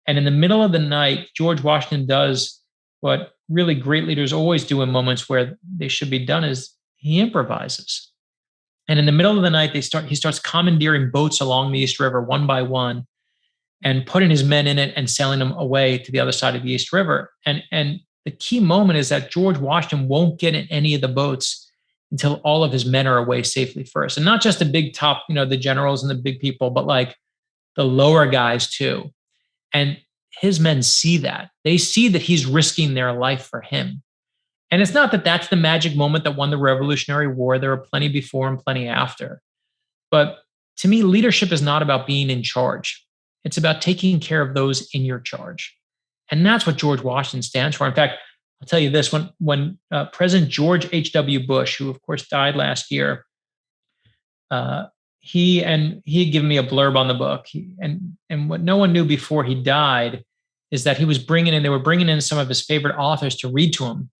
And in the middle of the night, George Washington does what really great leaders always do in moments where they should be done, is he improvises. And in the middle of the night, he starts commandeering boats along the East River one by one and putting his men in it and sailing them away to the other side of the East River. And the key moment is that George Washington won't get in any of the boats until all of his men are away safely first. And not just the big top, the generals and the big people, but like the lower guys too. And his men see that. They see that he's risking their life for him. And it's not that that's the magic moment that won the Revolutionary War. There were plenty before and plenty after. But to me, leadership is not about being in charge. It's about taking care of those in your charge. And that's what George Washington stands for. In fact, I'll tell you this, when President George H.W. Bush, who of course died last year, he had given me a blurb on the book. And what no one knew before he died is that they were bringing in some of his favorite authors to read to him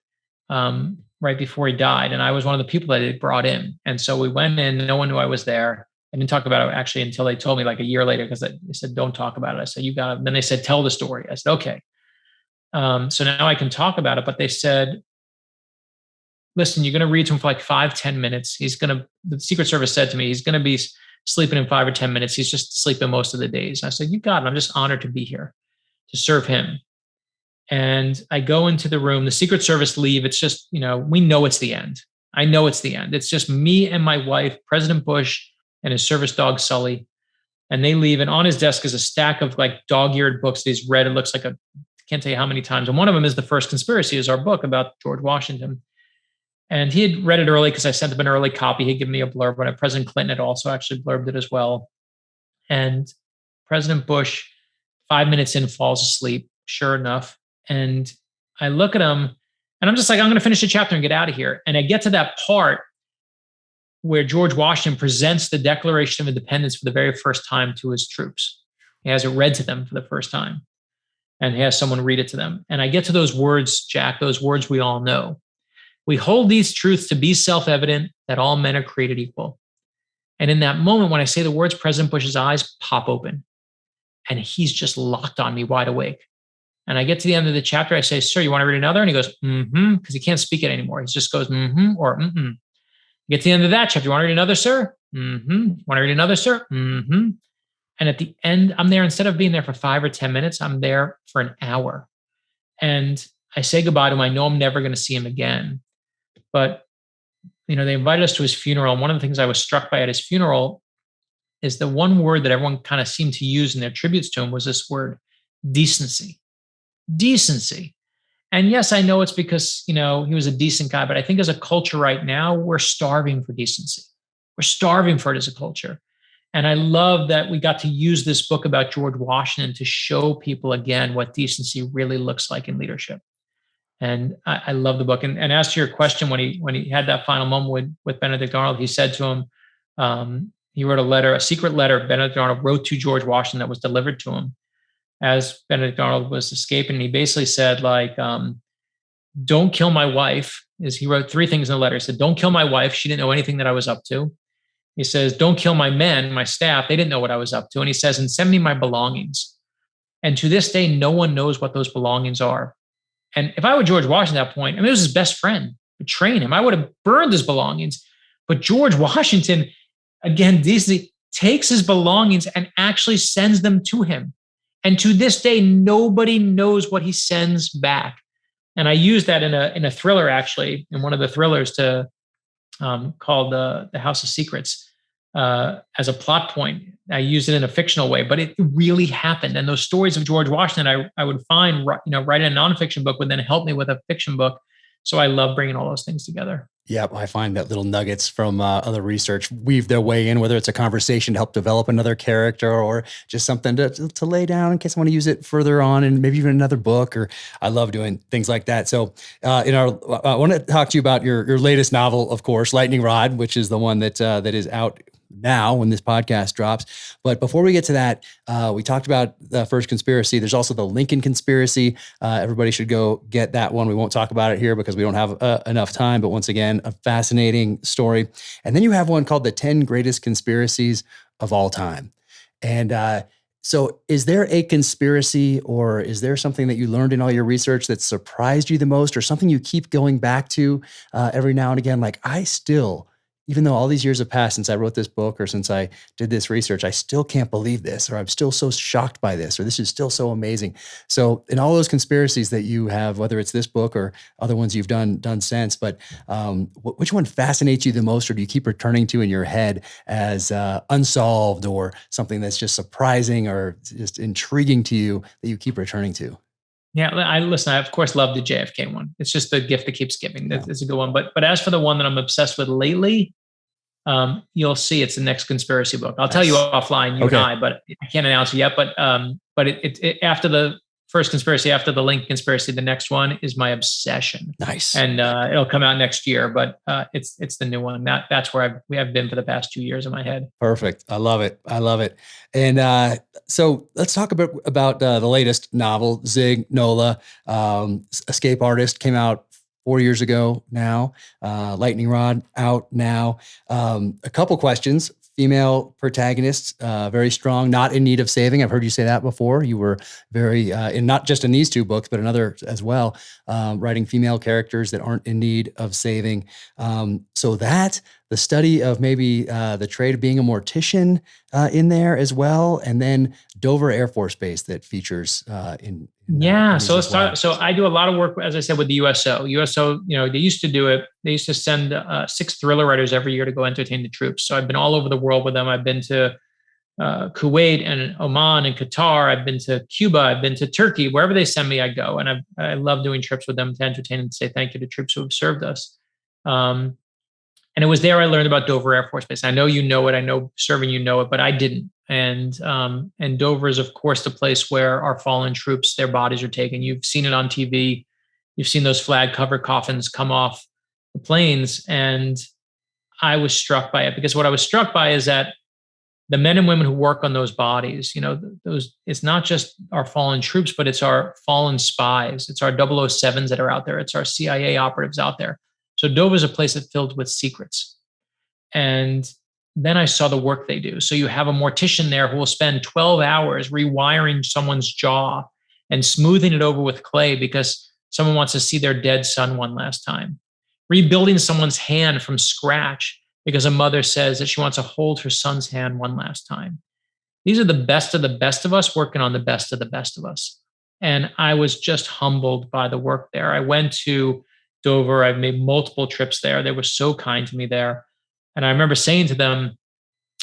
right before he died. And I was one of the people that they brought in. And so we went in, no one knew I was there. I didn't talk about it actually until they told me like a year later, because they said, don't talk about it. I said, you got it. Then they said, tell the story. I said, okay. So now I can talk about it, but they said, listen, you're going to read to him for like 5-10 minutes. The Secret Service said to me, he's going to be sleeping in 5 or 10 minutes. He's just sleeping most of the days. I said, you got it. I'm just honored to be here to serve him. And I go into the room, the Secret Service leave. It's just, we know it's the end. I know it's the end. It's just me and my wife, President Bush and his service dog, Sully. And they leave. And on his desk is a stack of like dog-eared books that he's read. It looks like can't tell you how many times. And one of them is The First Conspiracy, is our book about George Washington. And he had read it early because I sent him an early copy. He'd given me a blurb, and President Clinton had also actually blurbed it as well. And President Bush, 5 minutes in, falls asleep, sure enough. And I look at him and I'm just like, I'm going to finish the chapter and get out of here. And I get to that part where George Washington presents the Declaration of Independence for the very first time to his troops. He has it read to them for the first time. And he has someone read it to them. And I get to those words, Jack, those words we all know. We hold these truths to be self-evident, that all men are created equal. And in that moment, when I say the words, President Bush's eyes pop open. And he's just locked on me wide awake. And I get to the end of the chapter. I say, sir, you want to read another? And he goes, mm-hmm, because he can't speak it anymore. He just goes, mm-hmm, or mm-mm. Get to the end of that chapter. You want to read another, sir? Mm-hmm. Want to read another, sir? Mm-hmm. And at the end, I'm there, instead of being there for 5 or 10 minutes, I'm there for an hour. And I say goodbye to him. I know I'm never going to see him again. But, they invited us to his funeral. And one of the things I was struck by at his funeral is the one word that everyone kind of seemed to use in their tributes to him was this word, decency. Decency. And yes, I know it's because, he was a decent guy, but I think as a culture right now, we're starving for decency. We're starving for it as a culture. And I love that we got to use this book about George Washington to show people again what decency really looks like in leadership. And I love the book. And as to your question, when he had that final moment with Benedict Arnold, he said to him, he wrote a secret letter Benedict Arnold wrote to George Washington that was delivered to him as Benedict Arnold was escaping. And he basically said, like, don't kill my wife. He wrote 3 things in the letter. He said, don't kill my wife. She didn't know anything that I was up to. He says, don't kill my men, my staff. They didn't know what I was up to. And he says, and send me my belongings. And to this day, no one knows what those belongings are. And if I were George Washington at that point, it was his best friend, betraying him, I would have burned his belongings. But George Washington, again, Disney takes his belongings and actually sends them to him. And to this day, nobody knows what he sends back. And I used that in a thriller, actually, in one of the thrillers called The House of Secrets. as a plot point. I use it in a fictional way, but it really happened. And those stories of George Washington, I would find, writing a nonfiction book would then help me with a fiction book. So I love bringing all those things together. Yep, I find that little nuggets from other research weave their way in, whether it's a conversation to help develop another character or just something to lay down in case I want to use it further on and maybe even another book. Or I love doing things like that. So, I want to talk to you about your latest novel, of course, Lightning Rod, which is the one that is out now when this podcast drops. But before we get to that, we talked about the first conspiracy. There's also the Lincoln conspiracy. Everybody should go get that one. We won't talk about it here because we don't have enough time. But once again, a fascinating story. And then you have one called The 10 Greatest Conspiracies of All Time. And so is there a conspiracy, or is there something that you learned in all your research that surprised you the most, or something you keep going back to every now and again? Like, I still, even though all these years have passed since I wrote this book or since I did this research, I still can't believe this, or I'm still so shocked by this, or this is still so amazing. So in all those conspiracies that you have, whether it's this book or other ones you've done since, but which one fascinates you the most, or do you keep returning to in your head as unsolved, or something that's just surprising or just intriguing to you that you keep returning to? Yeah, I of course love the JFK one. It's just the gift that keeps giving. That's a good one. But as for the one that I'm obsessed with lately, you'll see it's the next conspiracy book. I'll tell you offline, you and I, but I can't announce it yet. But it after the first conspiracy, after the Lincoln conspiracy, the next one is my obsession. Nice. And it'll come out next year, but it's the new one. That's where we have been for the past 2 years in my head. Perfect. I love it. And so let's talk about the latest novel, Zig Nola, Escape Artist, came out 4 years ago now. Lightning Rod out now. A couple questions. Female protagonists, very strong, not in need of saving. I've heard you say that before. You were very, in not just in these two books, but in others as well, writing female characters that aren't in need of saving. So that, the study of maybe the trade of being a mortician in there as well, and then Dover Air Force Base that features in so let's start. So I do a lot of work, as I said, with the USO. USO, they used to do it. They used to send 6 thriller writers every year to go entertain the troops. So I've been all over the world with them. I've been to Kuwait and Oman and Qatar. I've been to Cuba. I've been to Turkey. Wherever they send me, I go. And I love doing trips with them to entertain and say thank you to troops who have served us. And it was there I learned about Dover Air Force Base. I know you know it. I know serving you know it, but I didn't. And Dover is, of course, the place where our fallen troops, their bodies are taken. You've seen it on TV. You've seen those flag cover coffins come off the planes. And I was struck by it, because what I was struck by is that the men and women who work on those bodies, it's not just our fallen troops, but it's our fallen spies. It's our 007s that are out there. It's our CIA operatives out there. So Dover is a place that's filled with secrets. And then I saw the work they do. So you have a mortician there who will spend 12 hours rewiring someone's jaw and smoothing it over with clay because someone wants to see their dead son one last time. Rebuilding someone's hand from scratch because a mother says that she wants to hold her son's hand one last time. These are the best of us working on the best of us. And I was just humbled by the work there. I went to Dover. I've made multiple trips there. They were so kind to me there. And I remember saying to them,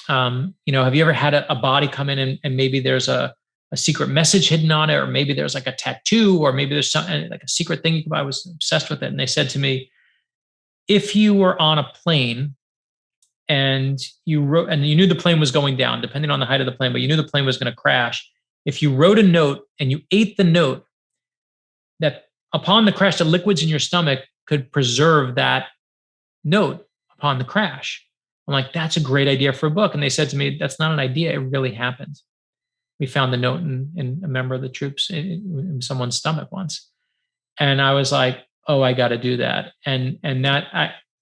have you ever had a body come in and maybe there's a secret message hidden on it, or maybe there's like a tattoo, or maybe there's something like a secret thing. I was obsessed with it. And they said to me, if you were on a plane and you wrote, and you knew the plane was going down, depending on the height of the plane, but you knew the plane was going to crash. If you wrote a note and you ate the note, that upon the crash, the liquids in your stomach could preserve that note upon the crash. I'm like, that's a great idea for a book. And they said to me, that's not an idea. It really happened. We found the note in a member of the troops in someone's stomach once. And I was like, oh, I got to do that. And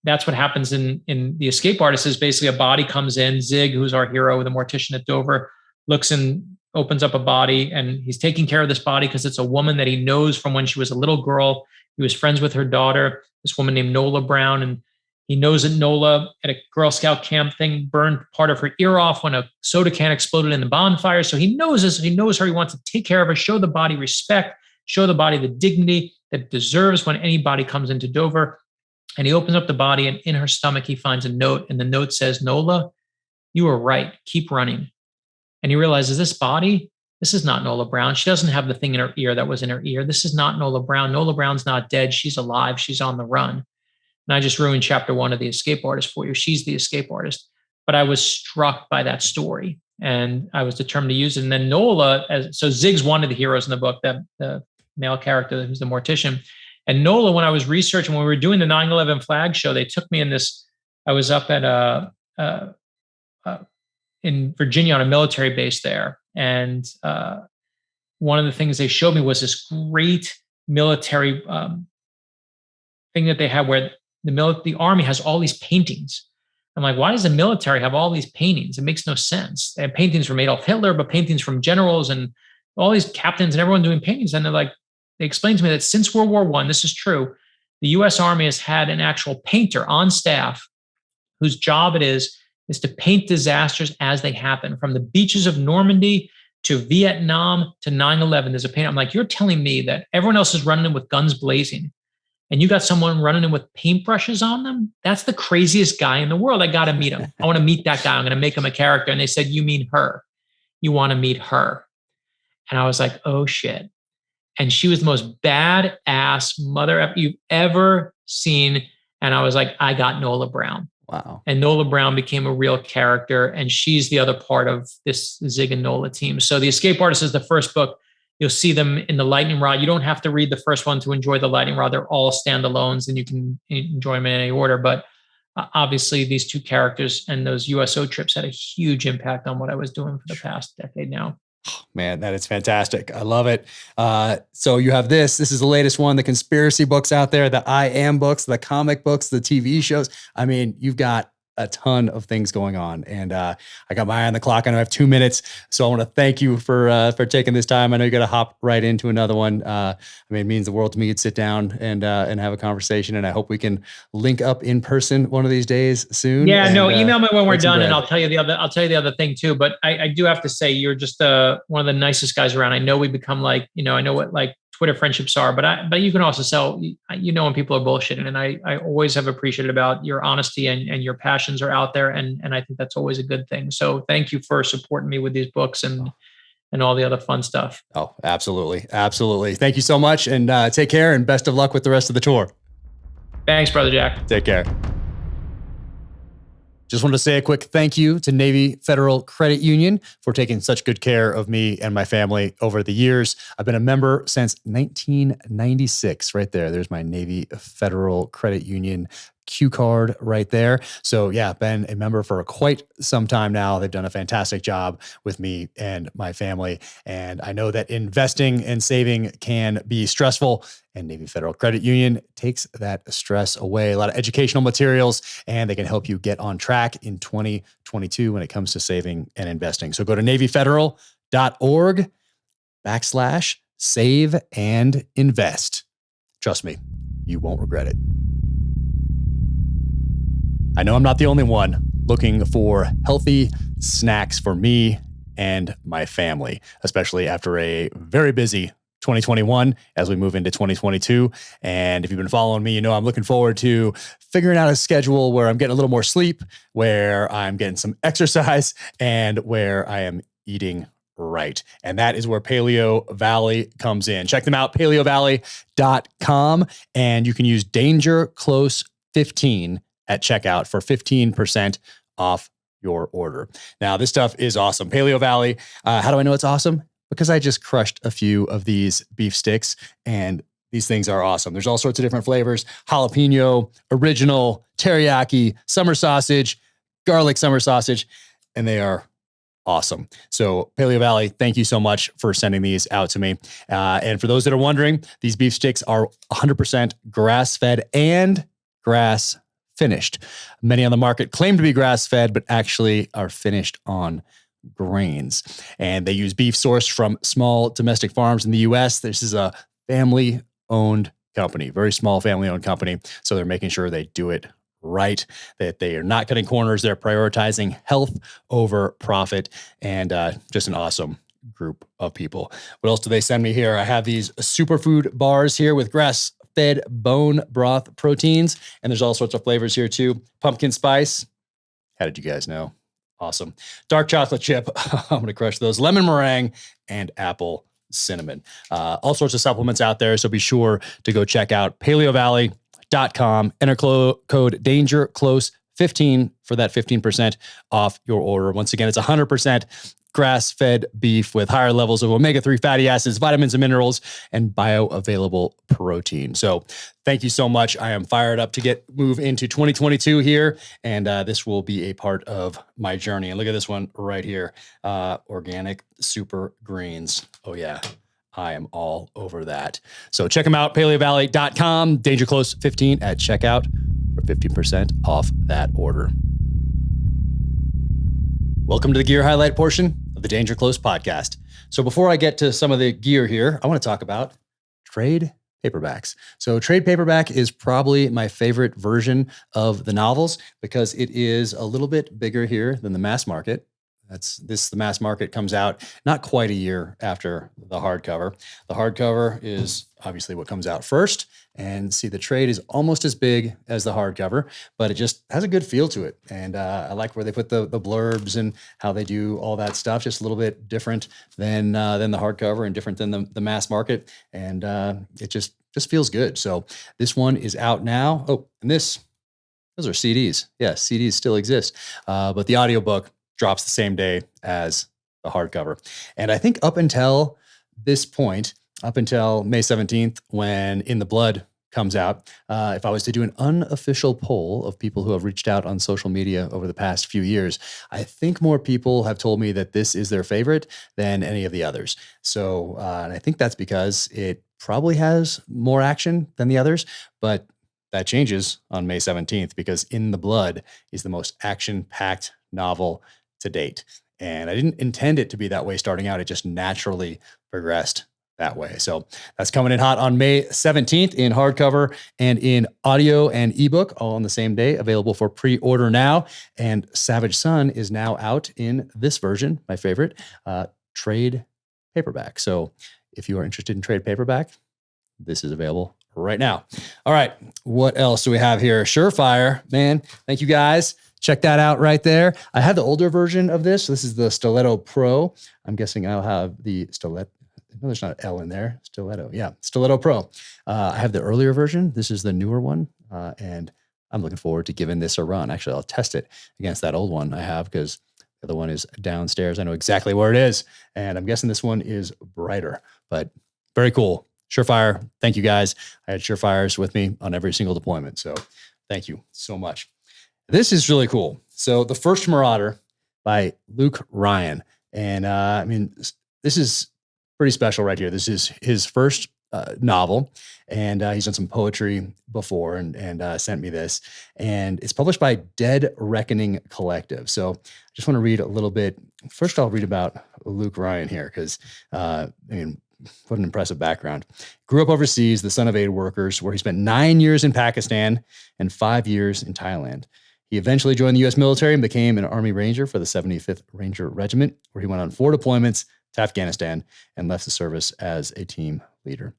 that's what happens in The Escape Artist. Is basically a body comes in. Zig, who's our hero, the mortician at Dover, looks and opens up a body, and he's taking care of this body because it's a woman that he knows from when she was a little girl. He was friends with her daughter, this woman named Nola Brown. And he knows that Nola at a Girl Scout camp thing burned part of her ear off when a soda can exploded in the bonfire. So he knows this. He knows her. He wants to take care of her, show the body respect, show the body the dignity that it deserves when anybody comes into Dover. And he opens up the body, and in her stomach, he finds a note. And the note says, Nola, you were right. Keep running. And he realizes this body, this is not Nola Brown. She doesn't have the thing in her ear that was in her ear. This is not Nola Brown. Nola Brown's not dead. She's alive. She's on the run. And I just ruined chapter 1 of The Escape Artist for you. She's the escape artist. But I was struck by that story and I was determined to use it. And then Nola, so Zig's one of the heroes in the book, the male character who's the mortician. And Nola, when I was researching, when we were doing the 9/11 flag show, they took me in this, I was up at in Virginia on a military base there. And one of the things they showed me was this great military thing that they have where the army has all these paintings. I'm like, why does the military have all these paintings? It makes no sense. They have paintings from Adolf Hitler, but paintings from generals and all these captains and everyone doing paintings. And they explained to me that since World War I, this is true, the US Army has had an actual painter on staff whose job it is to paint disasters as they happen, from the beaches of Normandy to Vietnam to 9/11. There's a painter. I'm like, you're telling me that everyone else is running in with guns blazing and you got someone running in with paintbrushes on them? That's the craziest guy in the world. I got to meet him. I want to meet that guy. I'm going to make him a character. And they said, you mean her? You want to meet her? And I was like, oh shit. And she was the most badass mother you've ever seen. And I was like, I got Nola Brown. Wow. And Nola Brown became a real character. And she's the other part of this Zig and Nola team. So The Escape Artist is the first book. You'll see them in the Lightning Rod. You don't have to read the first one to enjoy the Lightning Rod. They're all standalones and you can enjoy them in any order. But obviously these two characters and those USO trips had a huge impact on what I was doing for the past decade now. Man, that is fantastic. I love it. So you have this is the latest one, the conspiracy books out there, the I Am books, the comic books, the TV shows. I mean, you've got a ton of things going on, and I got my eye on the clock. I know I have 2 minutes, so I want to thank you for taking this time. I know you got to hop right into another one. I mean, it means the world to me to sit down and have a conversation, and I hope we can link up in person one of these days soon. Yeah, and, email me when we're done, and I'll tell you the other thing too. But I do have to say, you're just one of the nicest guys around. I know we become like, I know what like Twitter friendships are, but you can also sell, when people are bullshitting, and I always have appreciated about your honesty and your passions are out there. And I think that's always a good thing. So thank you for supporting me with these books and all the other fun stuff. Oh, absolutely. Absolutely. Thank you so much, and take care and best of luck with the rest of the tour. Thanks, Brother Jack. Take care. Just wanted to say a quick thank you to Navy Federal Credit Union for taking such good care of me and my family over the years. I've been a member since 1996. Right there. There's my Navy Federal Credit Union Q card right there. So yeah, been a member for quite some time now. They've done a fantastic job with me and my family. And I know that investing and saving can be stressful, and Navy Federal Credit Union takes that stress away. A lot of educational materials, and they can help you get on track in 2022 when it comes to saving and investing. So go to NavyFederal.org/save and invest. Trust me, you won't regret it. I know I'm not the only one looking for healthy snacks for me and my family, especially after a very busy 2021 as we move into 2022. And if you've been following me, I'm looking forward to figuring out a schedule where I'm getting a little more sleep, where I'm getting some exercise, and where I am eating right. And that is where Paleo Valley comes in. Check them out, paleovalley.com, and you can use Danger Close 15 at checkout for 15% off your order. Now, this stuff is awesome. Paleo Valley. How do I know it's awesome? Because I just crushed a few of these beef sticks, and these things are awesome. There's all sorts of different flavors: jalapeno, original, teriyaki, summer sausage, garlic summer sausage, and they are awesome. So Paleo Valley, thank you so much for sending these out to me. And for those that are wondering, these beef sticks are 100% grass-fed and grass finished. Many on the market claim to be grass-fed, but actually are finished on grains. And they use beef sourced from small domestic farms in the U.S. This is a family-owned company, very small family-owned company. So they're making sure they do it right, that they are not cutting corners. They're prioritizing health over profit, and just an awesome group of people. What else do they send me here? I have these superfood bars here with grass-fed bone broth proteins, and there's all sorts of flavors here too. Pumpkin spice. How did you guys know? Awesome. Dark chocolate chip. I'm going to crush those. Lemon meringue and apple cinnamon. All sorts of supplements out there. So be sure to go check out paleovalley.com. Enter code DangerClose15 for that 15% off your order. Once again, it's 100% grass-fed beef with higher levels of omega-3 fatty acids, vitamins and minerals, and bioavailable protein. So thank you so much. I am fired up to move into 2022 here, and this will be a part of my journey. And look at this one right here, organic super greens. Oh yeah, I am all over that. So check them out, paleovalley.com, DangerClose15 at checkout for 15% off that order. Welcome to the gear highlight portion of the Danger Close podcast. So before I get to some of the gear here, I want to talk about trade paperbacks. So trade paperback is probably my favorite version of the novels because it is a little bit bigger here than the mass market. The mass market comes out not quite a year after the hardcover. The hardcover is obviously what comes out first. And see, the trade is almost as big as the hardcover, but it just has a good feel to it. And I like where they put the blurbs and how they do all that stuff, just a little bit different than the hardcover and different than the mass market. And it just feels good. So this one is out now. Oh, and those are CDs. Yes, CDs still exist. But the audiobook drops the same day as the hardcover. And I think up until this point, up until May 17th, when In the Blood comes out, if I was to do an unofficial poll of people who have reached out on social media over the past few years, I think more people have told me that this is their favorite than any of the others. So, and I think that's because it probably has more action than the others, but that changes on May 17th because In the Blood is the most action-packed novel to date. And I didn't intend it to be that way starting out. It just naturally progressed that way. So that's coming in hot on May 17th in hardcover and in audio and ebook, all on the same day, available for pre-order now. And Savage Sun is now out in this version, my favorite, trade paperback. So if you are interested in trade paperback, this is available right now. All right. What else do we have here? Surefire, man. Thank you guys. Check that out right there. I had the older version of this. This is the Stiletto Pro. I'm guessing I'll have the Stiletto. No, there's not an L in there. Stiletto. Yeah. Stiletto Pro. I have the earlier version. This is the newer one. And I'm looking forward to giving this a run. Actually, I'll test it against that old one I have because the other one is downstairs. I know exactly where it is. And I'm guessing this one is brighter, but very cool. Surefire. Thank you guys. I had Surefires with me on every single deployment. So thank you so much. This is really cool. So The First Marauder by Luke Ryan. And I mean, this is pretty special right here. This is his first novel, and he's done some poetry before and sent me this. And it's published by Dead Reckoning Collective. So I just want to read a little bit. First, I'll read about Luke Ryan here because, I mean, what an impressive background. Grew up overseas, the son of aid workers, where he spent 9 years in Pakistan and 5 years in Thailand. He eventually joined the U.S. military and became an Army Ranger for the 75th Ranger Regiment, where he went on 4 deployments to Afghanistan and left the service as a team leader.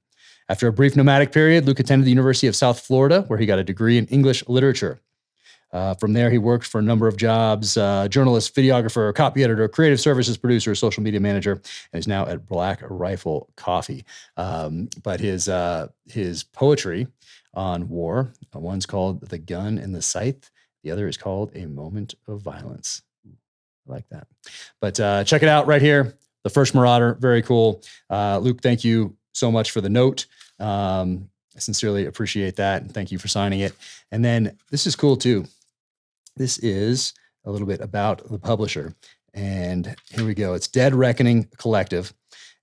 After a brief nomadic period, Luke attended the University of South Florida, where he got a degree in English literature. From there, he worked for a number of jobs, journalist, videographer, copy editor, creative services producer, social media manager, and is now at Black Rifle Coffee. But his poetry on war, one's called The Gun and the Scythe. The other is called A Moment of Violence. I like that. But check it out right here. The First Marauder, very cool. Luke, thank you so much for the note. I sincerely appreciate that. And thank you for signing it. And then this is cool too. This is a little bit about the publisher. And here we go. It's Dead Reckoning Collective.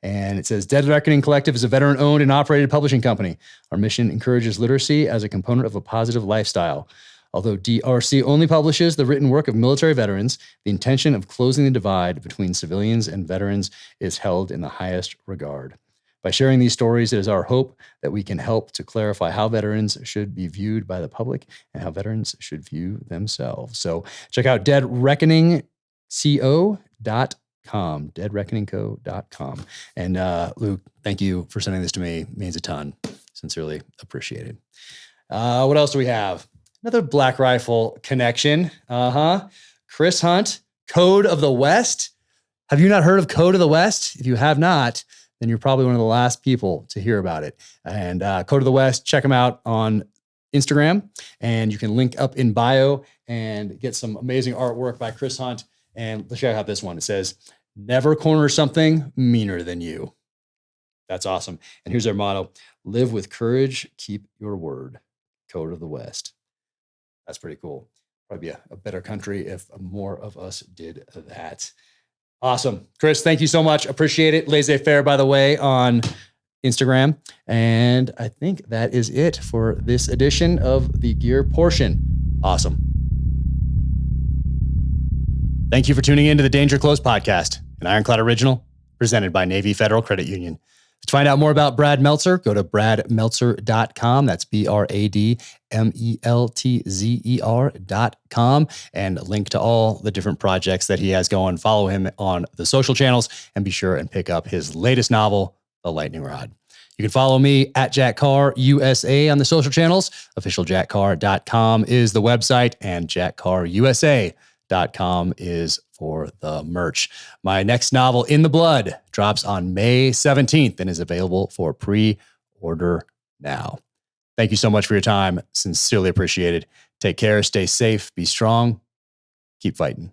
And it says, Dead Reckoning Collective is a veteran-owned and operated publishing company. Our mission encourages literacy as a component of a positive lifestyle. Although DRC only publishes the written work of military veterans, the intention of closing the divide between civilians and veterans is held in the highest regard. By sharing these stories, it is our hope that we can help to clarify how veterans should be viewed by the public and how veterans should view themselves. So check out deadreckoningco.com, deadreckoningco.com. And Luke, thank you for sending this to me. It means a ton. Sincerely appreciated. What else do we have? Another Black Rifle connection. Chris Hunt, Code of the West. Have you not heard of Code of the West? If you have not, then you're probably one of the last people to hear about it. And Code of the West, check them out on Instagram, and you can link up in bio and get some amazing artwork by Chris Hunt. And let's check out this one. It says, "Never corner something meaner than you." That's awesome. And here's our motto: live with courage, keep your word. Code of the West. That's pretty cool. Probably be a better country if more of us did that. Awesome. Chris, thank you so much. Appreciate it. Laissez-faire, by the way, on Instagram. And I think that is it for this edition of the Gear Portion. Awesome. Thank you for tuning in to the Danger Close podcast, an Ironclad original presented by Navy Federal Credit Union. To find out more about Brad Meltzer, go to bradmeltzer.com. That's BradMeltzer.com, and link to all the different projects that he has going. Follow him on the social channels and be sure and pick up his latest novel, The Lightning Rod. You can follow me at Jack Carr USA on the social channels. OfficialJackCarr.com is the website, and JackCarrUSA.com is for the merch. My next novel, In the Blood, drops on May 17th and is available for pre-order now. Thank you so much for your time. Sincerely appreciated. Take care, stay safe, be strong, keep fighting.